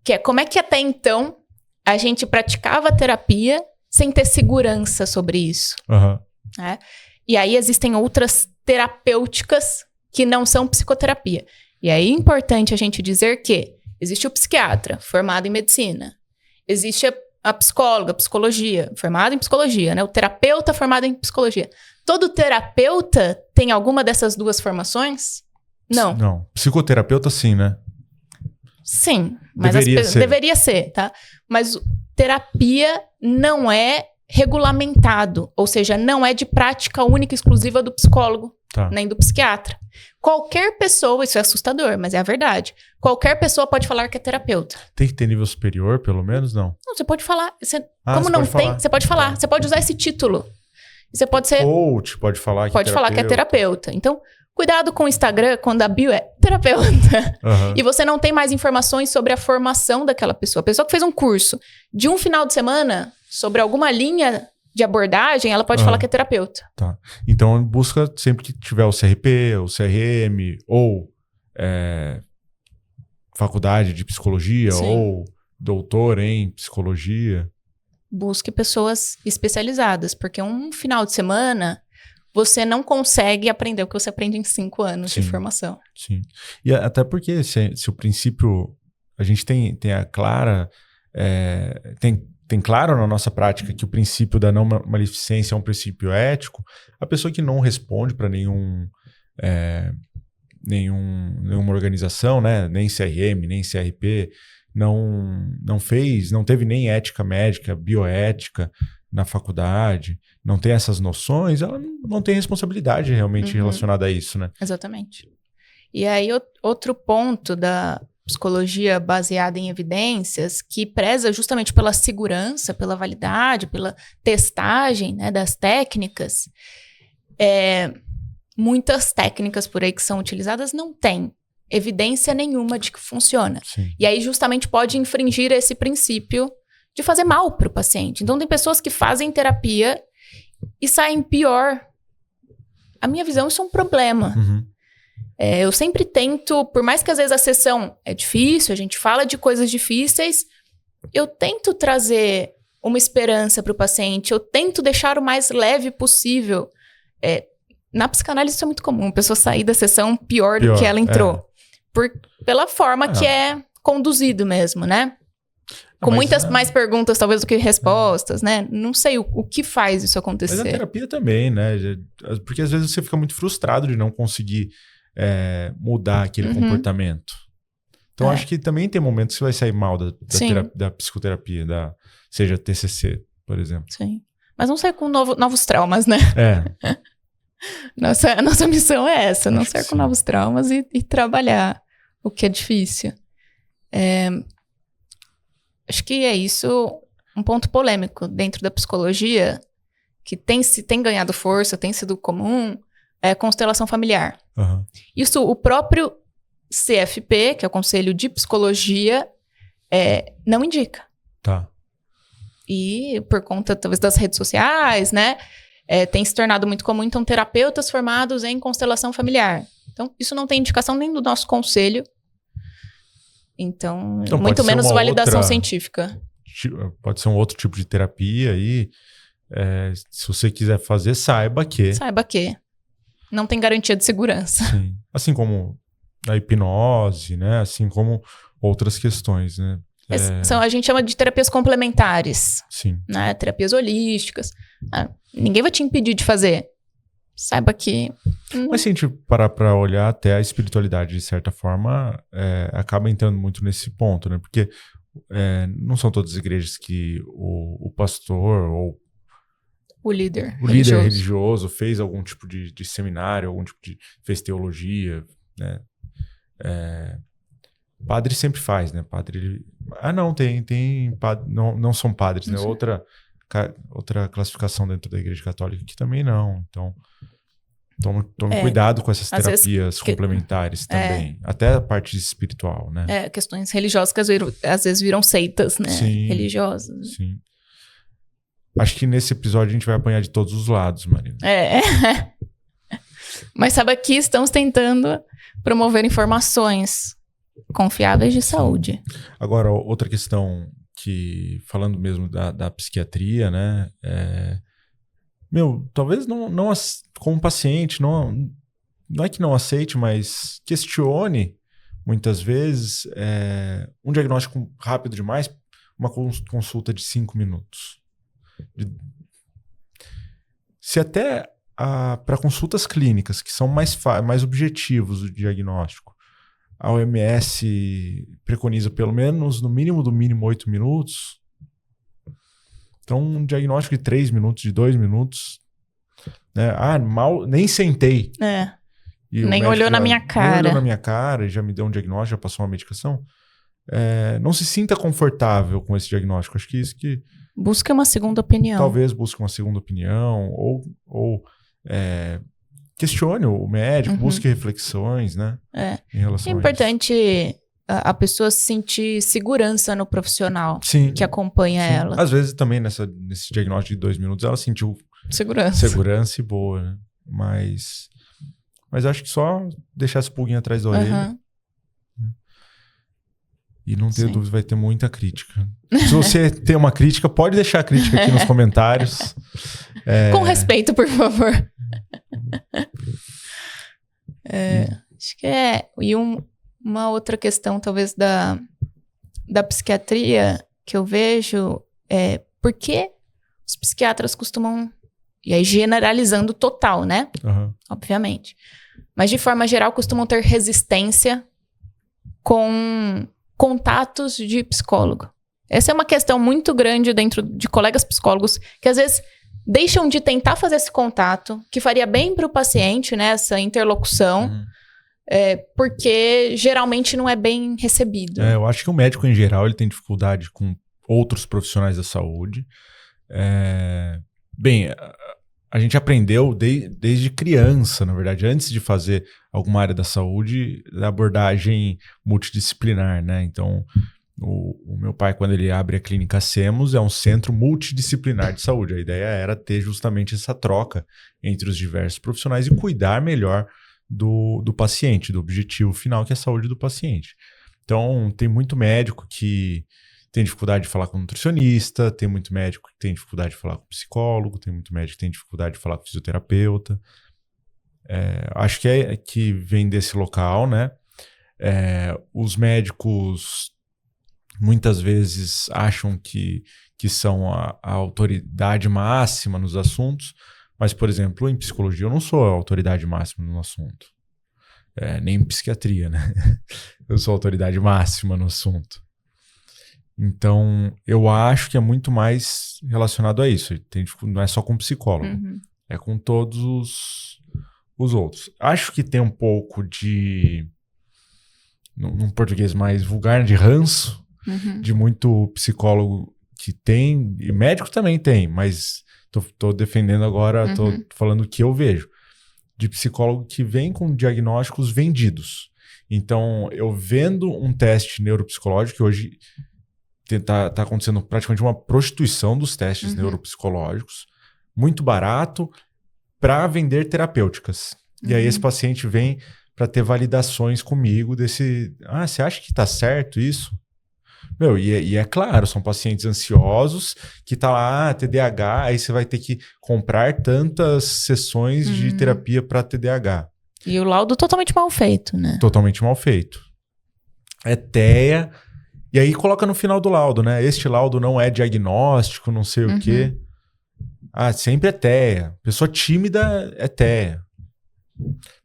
que é como é que até então a gente praticava terapia sem ter segurança sobre isso. Né? E aí existem outras terapêuticas que não são psicoterapia. E aí é importante a gente dizer que existe o psiquiatra formado em medicina, existe a psicóloga, psicologia, formada em psicologia, né? O terapeuta formado em psicologia. Todo terapeuta tem alguma dessas duas formações? Não. Não. Psicoterapeuta, sim, né? Sim. Mas Deveria ser, tá? Mas terapia não é regulamentado, ou seja, não é de prática única e exclusiva do psicólogo, nem do psiquiatra. Qualquer pessoa, isso é assustador, mas é a verdade. Qualquer pessoa pode falar que é terapeuta. Tem que ter nível superior, pelo menos, não? Não, você pode falar. Como não tem, você pode falar. Você pode usar esse título. Você pode ser... Coach, pode falar que pode falar que é terapeuta. Então, cuidado com o Instagram quando a bio é terapeuta. E você não tem mais informações sobre a formação daquela pessoa. A pessoa que fez um curso de um final de semana sobre alguma linha de abordagem, ela pode falar que é terapeuta. Tá. Então, busca sempre que tiver o CRP, o CRM, ou faculdade de psicologia, ou doutor em psicologia. Busque pessoas especializadas, porque um final de semana você não consegue aprender o que você aprende em 5 anos de formação. Sim. E até porque se o princípio... A gente tem a clara... Tem claro na nossa prática que o princípio da não maleficência é um princípio ético. A pessoa que não responde para nenhuma organização, né? Nem CRM, nem CRP, não teve nem ética médica, bioética na faculdade, não tem essas noções, ela não tem responsabilidade realmente relacionada a isso, né? Exatamente. E aí, outro ponto da psicologia baseada em evidências, que preza justamente pela segurança, pela validade, pela testagem, né, das técnicas, muitas técnicas por aí que são utilizadas não têm evidência nenhuma de que funciona. Sim. E aí justamente pode infringir esse princípio de fazer mal para o paciente. Então tem pessoas que fazem terapia e saem pior. A minha visão, isso é um problema. Eu sempre tento, por mais que às vezes a sessão é difícil, a gente fala de coisas difíceis, eu tento trazer uma esperança para o paciente, eu tento deixar o mais leve possível. Na psicanálise isso é muito comum, a pessoa sair da sessão pior do que ela entrou. Pela forma que é conduzido mesmo, né? Com muitas mais perguntas, talvez, do que respostas, né? Não sei o que faz isso acontecer. Mas a terapia também, né? Porque às vezes você fica muito frustrado de não conseguir mudar aquele comportamento. Então, acho que também tem momentos que você vai sair mal da psicoterapia, seja TCC, por exemplo. Sim. Mas não sai com novos traumas, né? Nossa missão é essa, não Acho que sair com sim. novos traumas e trabalhar o que é difícil. Acho que é isso, um ponto polêmico dentro da psicologia, que tem ganhado força, tem sido comum, é a constelação familiar. Aham. Isso o próprio CFP, que é o Conselho de Psicologia, não indica. Tá. E por conta, talvez, das redes sociais, né? Tem se tornado muito comum, então, terapeutas formados em constelação familiar. Então, isso não tem indicação nem do nosso conselho. Então Então, muito pode ser menos uma validação outra- científica. Pode ser um outro tipo de terapia aí. Se você quiser fazer, saiba que. Saiba que não tem garantia de segurança. Sim. Assim como a hipnose, né? Assim como outras questões, né? A gente chama de terapias complementares, Sim. né? Terapias holísticas. Ninguém vai te impedir de fazer. Saiba que... Mas se a gente parar para olhar, até a espiritualidade, de certa forma, acaba entrando muito nesse ponto, né? Porque não são todas as igrejas que o pastor ou O líder o líder religioso fez algum tipo de seminário, fez teologia, né? Padre sempre faz, né? Padre... não, tem padre, não são padres, né? Outra classificação dentro da Igreja Católica que também não. Então, tome cuidado com essas terapias complementares também. Até a parte espiritual, né? Questões religiosas que às vezes viram seitas, né? Sim, religiosas. Sim. Acho que nesse episódio a gente vai apanhar de todos os lados, Marina. Mas sabe que estamos tentando promover informações confiáveis de saúde. Agora, outra questão que, falando mesmo da psiquiatria, né? Talvez não como paciente, não é que não aceite, mas questione muitas vezes um diagnóstico rápido demais, uma consulta de 5 minutos. Se até para consultas clínicas, que são mais objetivos do diagnóstico, a OMS preconiza pelo menos, no mínimo do mínimo, 8 minutos. Então, um diagnóstico de 3 minutos, de 2 minutos. Né? Nem sentei. Nem olhou na minha cara. Nem olhou na minha cara e já me deu um diagnóstico, já passou uma medicação. Não se sinta confortável com esse diagnóstico. Acho que isso que... Busque uma segunda opinião. Talvez busque uma segunda opinião ou questione o médico, busque reflexões, né? Em relação é importante a pessoa sentir segurança no profissional que acompanha ela. Às vezes também nesse diagnóstico de 2 minutos ela sentiu segurança e boa, né? Mas acho que só deixar essa pulguinha atrás da orelha. E não ter dúvida, vai ter muita crítica. Se você tem uma crítica, pode deixar a crítica aqui nos comentários. Com respeito, por favor. Acho que E uma outra questão, talvez, da psiquiatria que eu vejo por que os psiquiatras costumam... E aí, generalizando total, né? Obviamente. Mas, de forma geral, costumam ter resistência com contatos de psicólogo. Essa é uma questão muito grande dentro de colegas psicólogos que, às vezes, deixam de tentar fazer esse contato, que faria bem para o paciente, né? Essa interlocução, porque geralmente não é bem recebido. Eu acho que o médico, em geral, ele tem dificuldade com outros profissionais da saúde. Bem, a gente aprendeu desde criança, na verdade, antes de fazer alguma área da saúde, da abordagem multidisciplinar, né? Então, o meu pai, quando ele abre a Clínica Semos, é um centro multidisciplinar de saúde. A ideia era ter justamente essa troca entre os diversos profissionais e cuidar melhor do paciente, do objetivo final, que é a saúde do paciente. Então, tem muito médico que tem dificuldade de falar com nutricionista, tem muito médico que tem dificuldade de falar com psicólogo, tem muito médico que tem dificuldade de falar com fisioterapeuta. Acho que vem desse local, né? Os médicos muitas vezes acham que são a autoridade máxima nos assuntos, mas, por exemplo, em psicologia eu não sou a autoridade máxima no assunto. Nem em psiquiatria, né? Eu sou a autoridade máxima no assunto. Então, eu acho que é muito mais relacionado a isso. Não é só com psicólogo. É com todos os outros. Acho que tem um pouco de, num português mais vulgar, de ranço, de muito psicólogo que tem, e médico também tem, mas tô defendendo agora, tô falando o que eu vejo. De psicólogo que vem com diagnósticos vendidos. Então, eu vendo um teste neuropsicológico, que hoje tá acontecendo praticamente uma prostituição dos testes neuropsicológicos, muito barato, para vender terapêuticas. E aí esse paciente vem para ter validações comigo desse... Ah, você acha que tá certo isso? Meu, e é claro, são pacientes ansiosos que tá lá, TDAH, aí você vai ter que comprar tantas sessões de terapia para TDAH. E o laudo totalmente mal feito, né? Totalmente mal feito. É TEA, e aí coloca no final do laudo, né? Este laudo não é diagnóstico, não sei o quê. Ah, sempre é TEA. Pessoa tímida é TEA.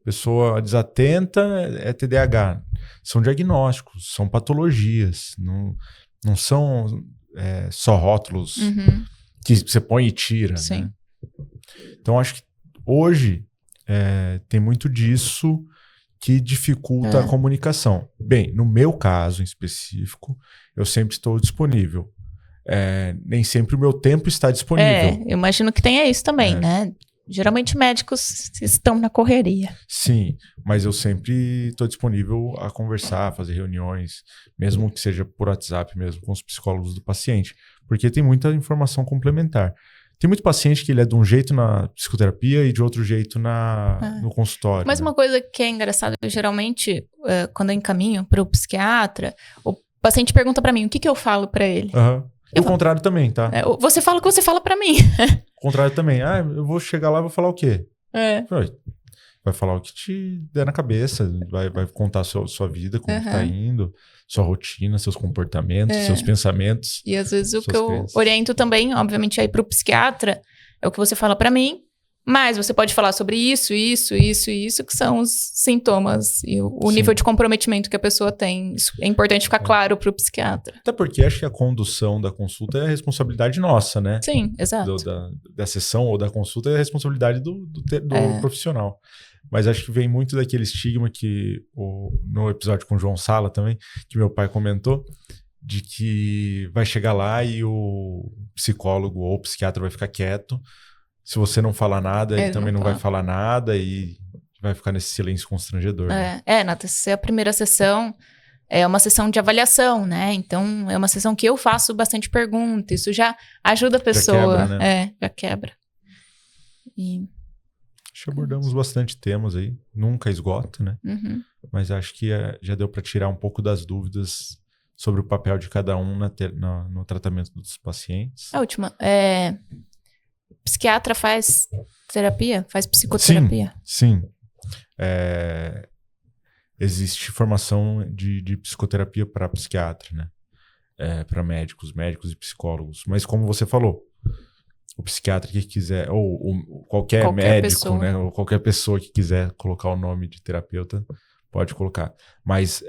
Pessoa desatenta é TDAH. São diagnósticos, são patologias. Não são só rótulos que você põe e tira. Sim. Né? Então, acho que hoje tem muito disso que dificulta a comunicação. Bem, no meu caso em específico, eu sempre estou disponível. Nem sempre o meu tempo está disponível. Eu imagino que tenha isso também, né? Geralmente médicos estão na correria. Sim, mas eu sempre estou disponível a conversar, fazer reuniões, mesmo que seja por WhatsApp mesmo, com os psicólogos do paciente, porque tem muita informação complementar. Tem muito paciente que ele é de um jeito na psicoterapia e de outro jeito no consultório. Mas uma coisa que é engraçada, geralmente, quando eu encaminho para o psiquiatra, o paciente pergunta para mim, o que eu falo para ele? O contrário também, tá? Você fala o que você fala pra mim. O contrário também. Ah, eu vou chegar lá e vou falar o quê? Vai falar o que te der na cabeça. Vai contar a sua vida, como que tá indo, sua rotina, seus comportamentos, seus pensamentos. E às vezes o que eu oriento também, obviamente, aí pro psiquiatra, é o que você fala pra mim. Mas você pode falar sobre isso, que são os sintomas e o nível de comprometimento que a pessoa tem. Isso é importante ficar claro para o psiquiatra. Até porque acho que a condução da consulta é a responsabilidade nossa, né? Sim, exato. Da sessão ou da consulta é a responsabilidade do profissional. Mas acho que vem muito daquele estigma que, no episódio com o João Sala também, que meu pai comentou, de que vai chegar lá e o psicólogo ou o psiquiatra vai ficar quieto. Se você não falar nada, ele também não vai falar nada e vai ficar nesse silêncio constrangedor. Né? Na TCC, a primeira sessão é uma sessão de avaliação, né? Então, é uma sessão que eu faço bastante pergunta. Isso já ajuda a pessoa. Já quebra, né? Já quebra. Acho que abordamos bastante temas aí. Nunca esgota, né? Mas acho que já deu para tirar um pouco das dúvidas sobre o papel de cada um no tratamento dos pacientes. A última. Psiquiatra faz terapia? Faz psicoterapia? Sim. Existe formação de psicoterapia para psiquiatra, né? Para médicos e psicólogos. Mas como você falou, o psiquiatra que quiser, ou qualquer médico, pessoa. Né? Ou qualquer pessoa que quiser colocar o nome de terapeuta, pode colocar. Mas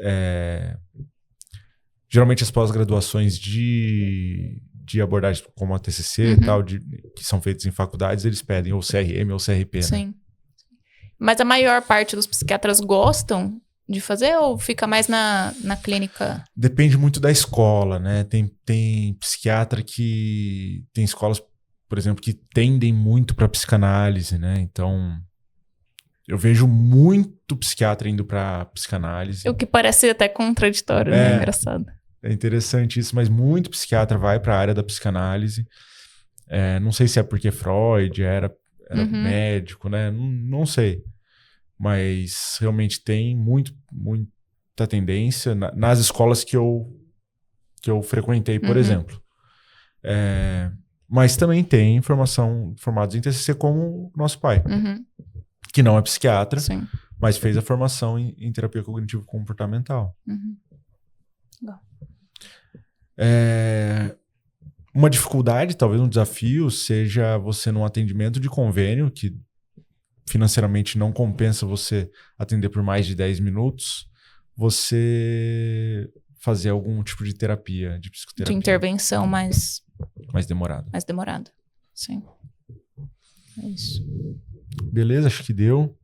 geralmente as pós-graduações de abordagens como a TCC e tal, que são feitas em faculdades, eles pedem ou CRM ou CRP, Sim. Né? Mas a maior parte dos psiquiatras gostam de fazer ou fica mais na clínica? Depende muito da escola, né? Tem psiquiatra que... Tem escolas, por exemplo, que tendem muito para psicanálise, né? Então, eu vejo muito psiquiatra indo para psicanálise. O que parece até contraditório, né? Engraçado. É interessante isso, mas muito psiquiatra vai para a área da psicanálise. Não sei se é porque Freud era médico, né? Não sei. Mas realmente tem muita tendência nas escolas que eu frequentei, por exemplo. Mas também tem formados em TCC como o nosso pai, que não é psiquiatra, Sim. mas fez a formação em terapia cognitivo-comportamental. Legal. Uma dificuldade, talvez um desafio, seja você num atendimento de convênio, que financeiramente não compensa você atender por mais de 10 minutos, você fazer algum tipo de terapia, de psicoterapia. De intervenção mais demorada. Mais demorada, sim. É isso. Beleza, acho que deu.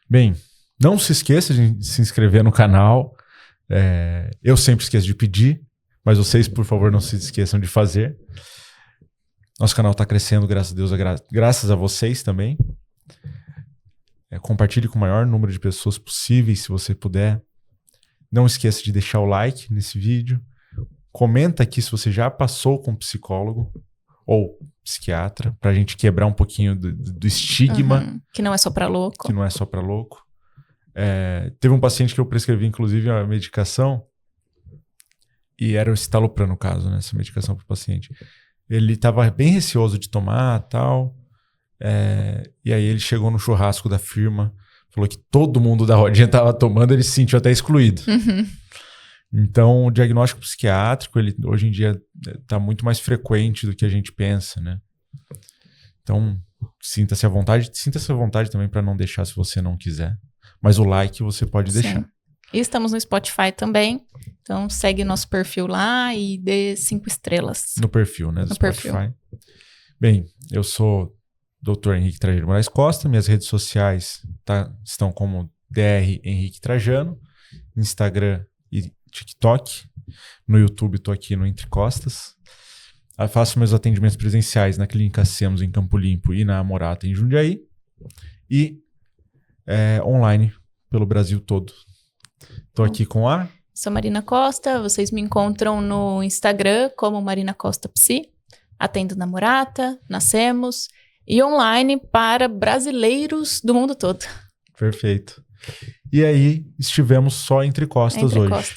Bem, não se esqueça de se inscrever no canal. Eu sempre esqueço de pedir, mas vocês, por favor, não se esqueçam de fazer. Nosso canal está crescendo, graças a Deus, graças a vocês também. Compartilhe com o maior número de pessoas possíveis, se você puder. Não esqueça de deixar o like nesse vídeo. Comenta aqui se você já passou com psicólogo ou psiquiatra, pra gente quebrar um pouquinho do estigma. Que não é só pra louco. Que não é só pra louco. Teve um paciente que eu prescrevi, inclusive, a medicação, e era o citalopram, no caso, né? Essa medicação pro paciente. Ele estava bem receoso de tomar, tal. E aí ele chegou no churrasco da firma, falou que todo mundo da rodinha estava tomando, ele se sentiu até excluído. Então, o diagnóstico psiquiátrico, ele hoje em dia está muito mais frequente do que a gente pensa, né? Então, sinta-se à vontade também para não deixar se você não quiser. Mas o like você pode deixar. E estamos no Spotify também. Então, segue nosso perfil lá e dê 5 estrelas. No perfil, né? Do Spotify. Perfil. Bem, eu sou Dr. Henrique Trajano Moraes Costa. Minhas redes sociais estão como Dr. Henrique Trajano. Instagram e TikTok. No YouTube estou aqui no Entre Costas. Eu faço meus atendimentos presenciais na Clínica Semos em Campo Limpo e na Amorata em Jundiaí. E online pelo Brasil todo. Estou aqui com a... Sou Marina Costa. Vocês me encontram no Instagram como Marina Costa Psi. Atendo na Amorata, na Semos. E online para brasileiros do mundo todo. Perfeito. E aí, estivemos só entre costas hoje.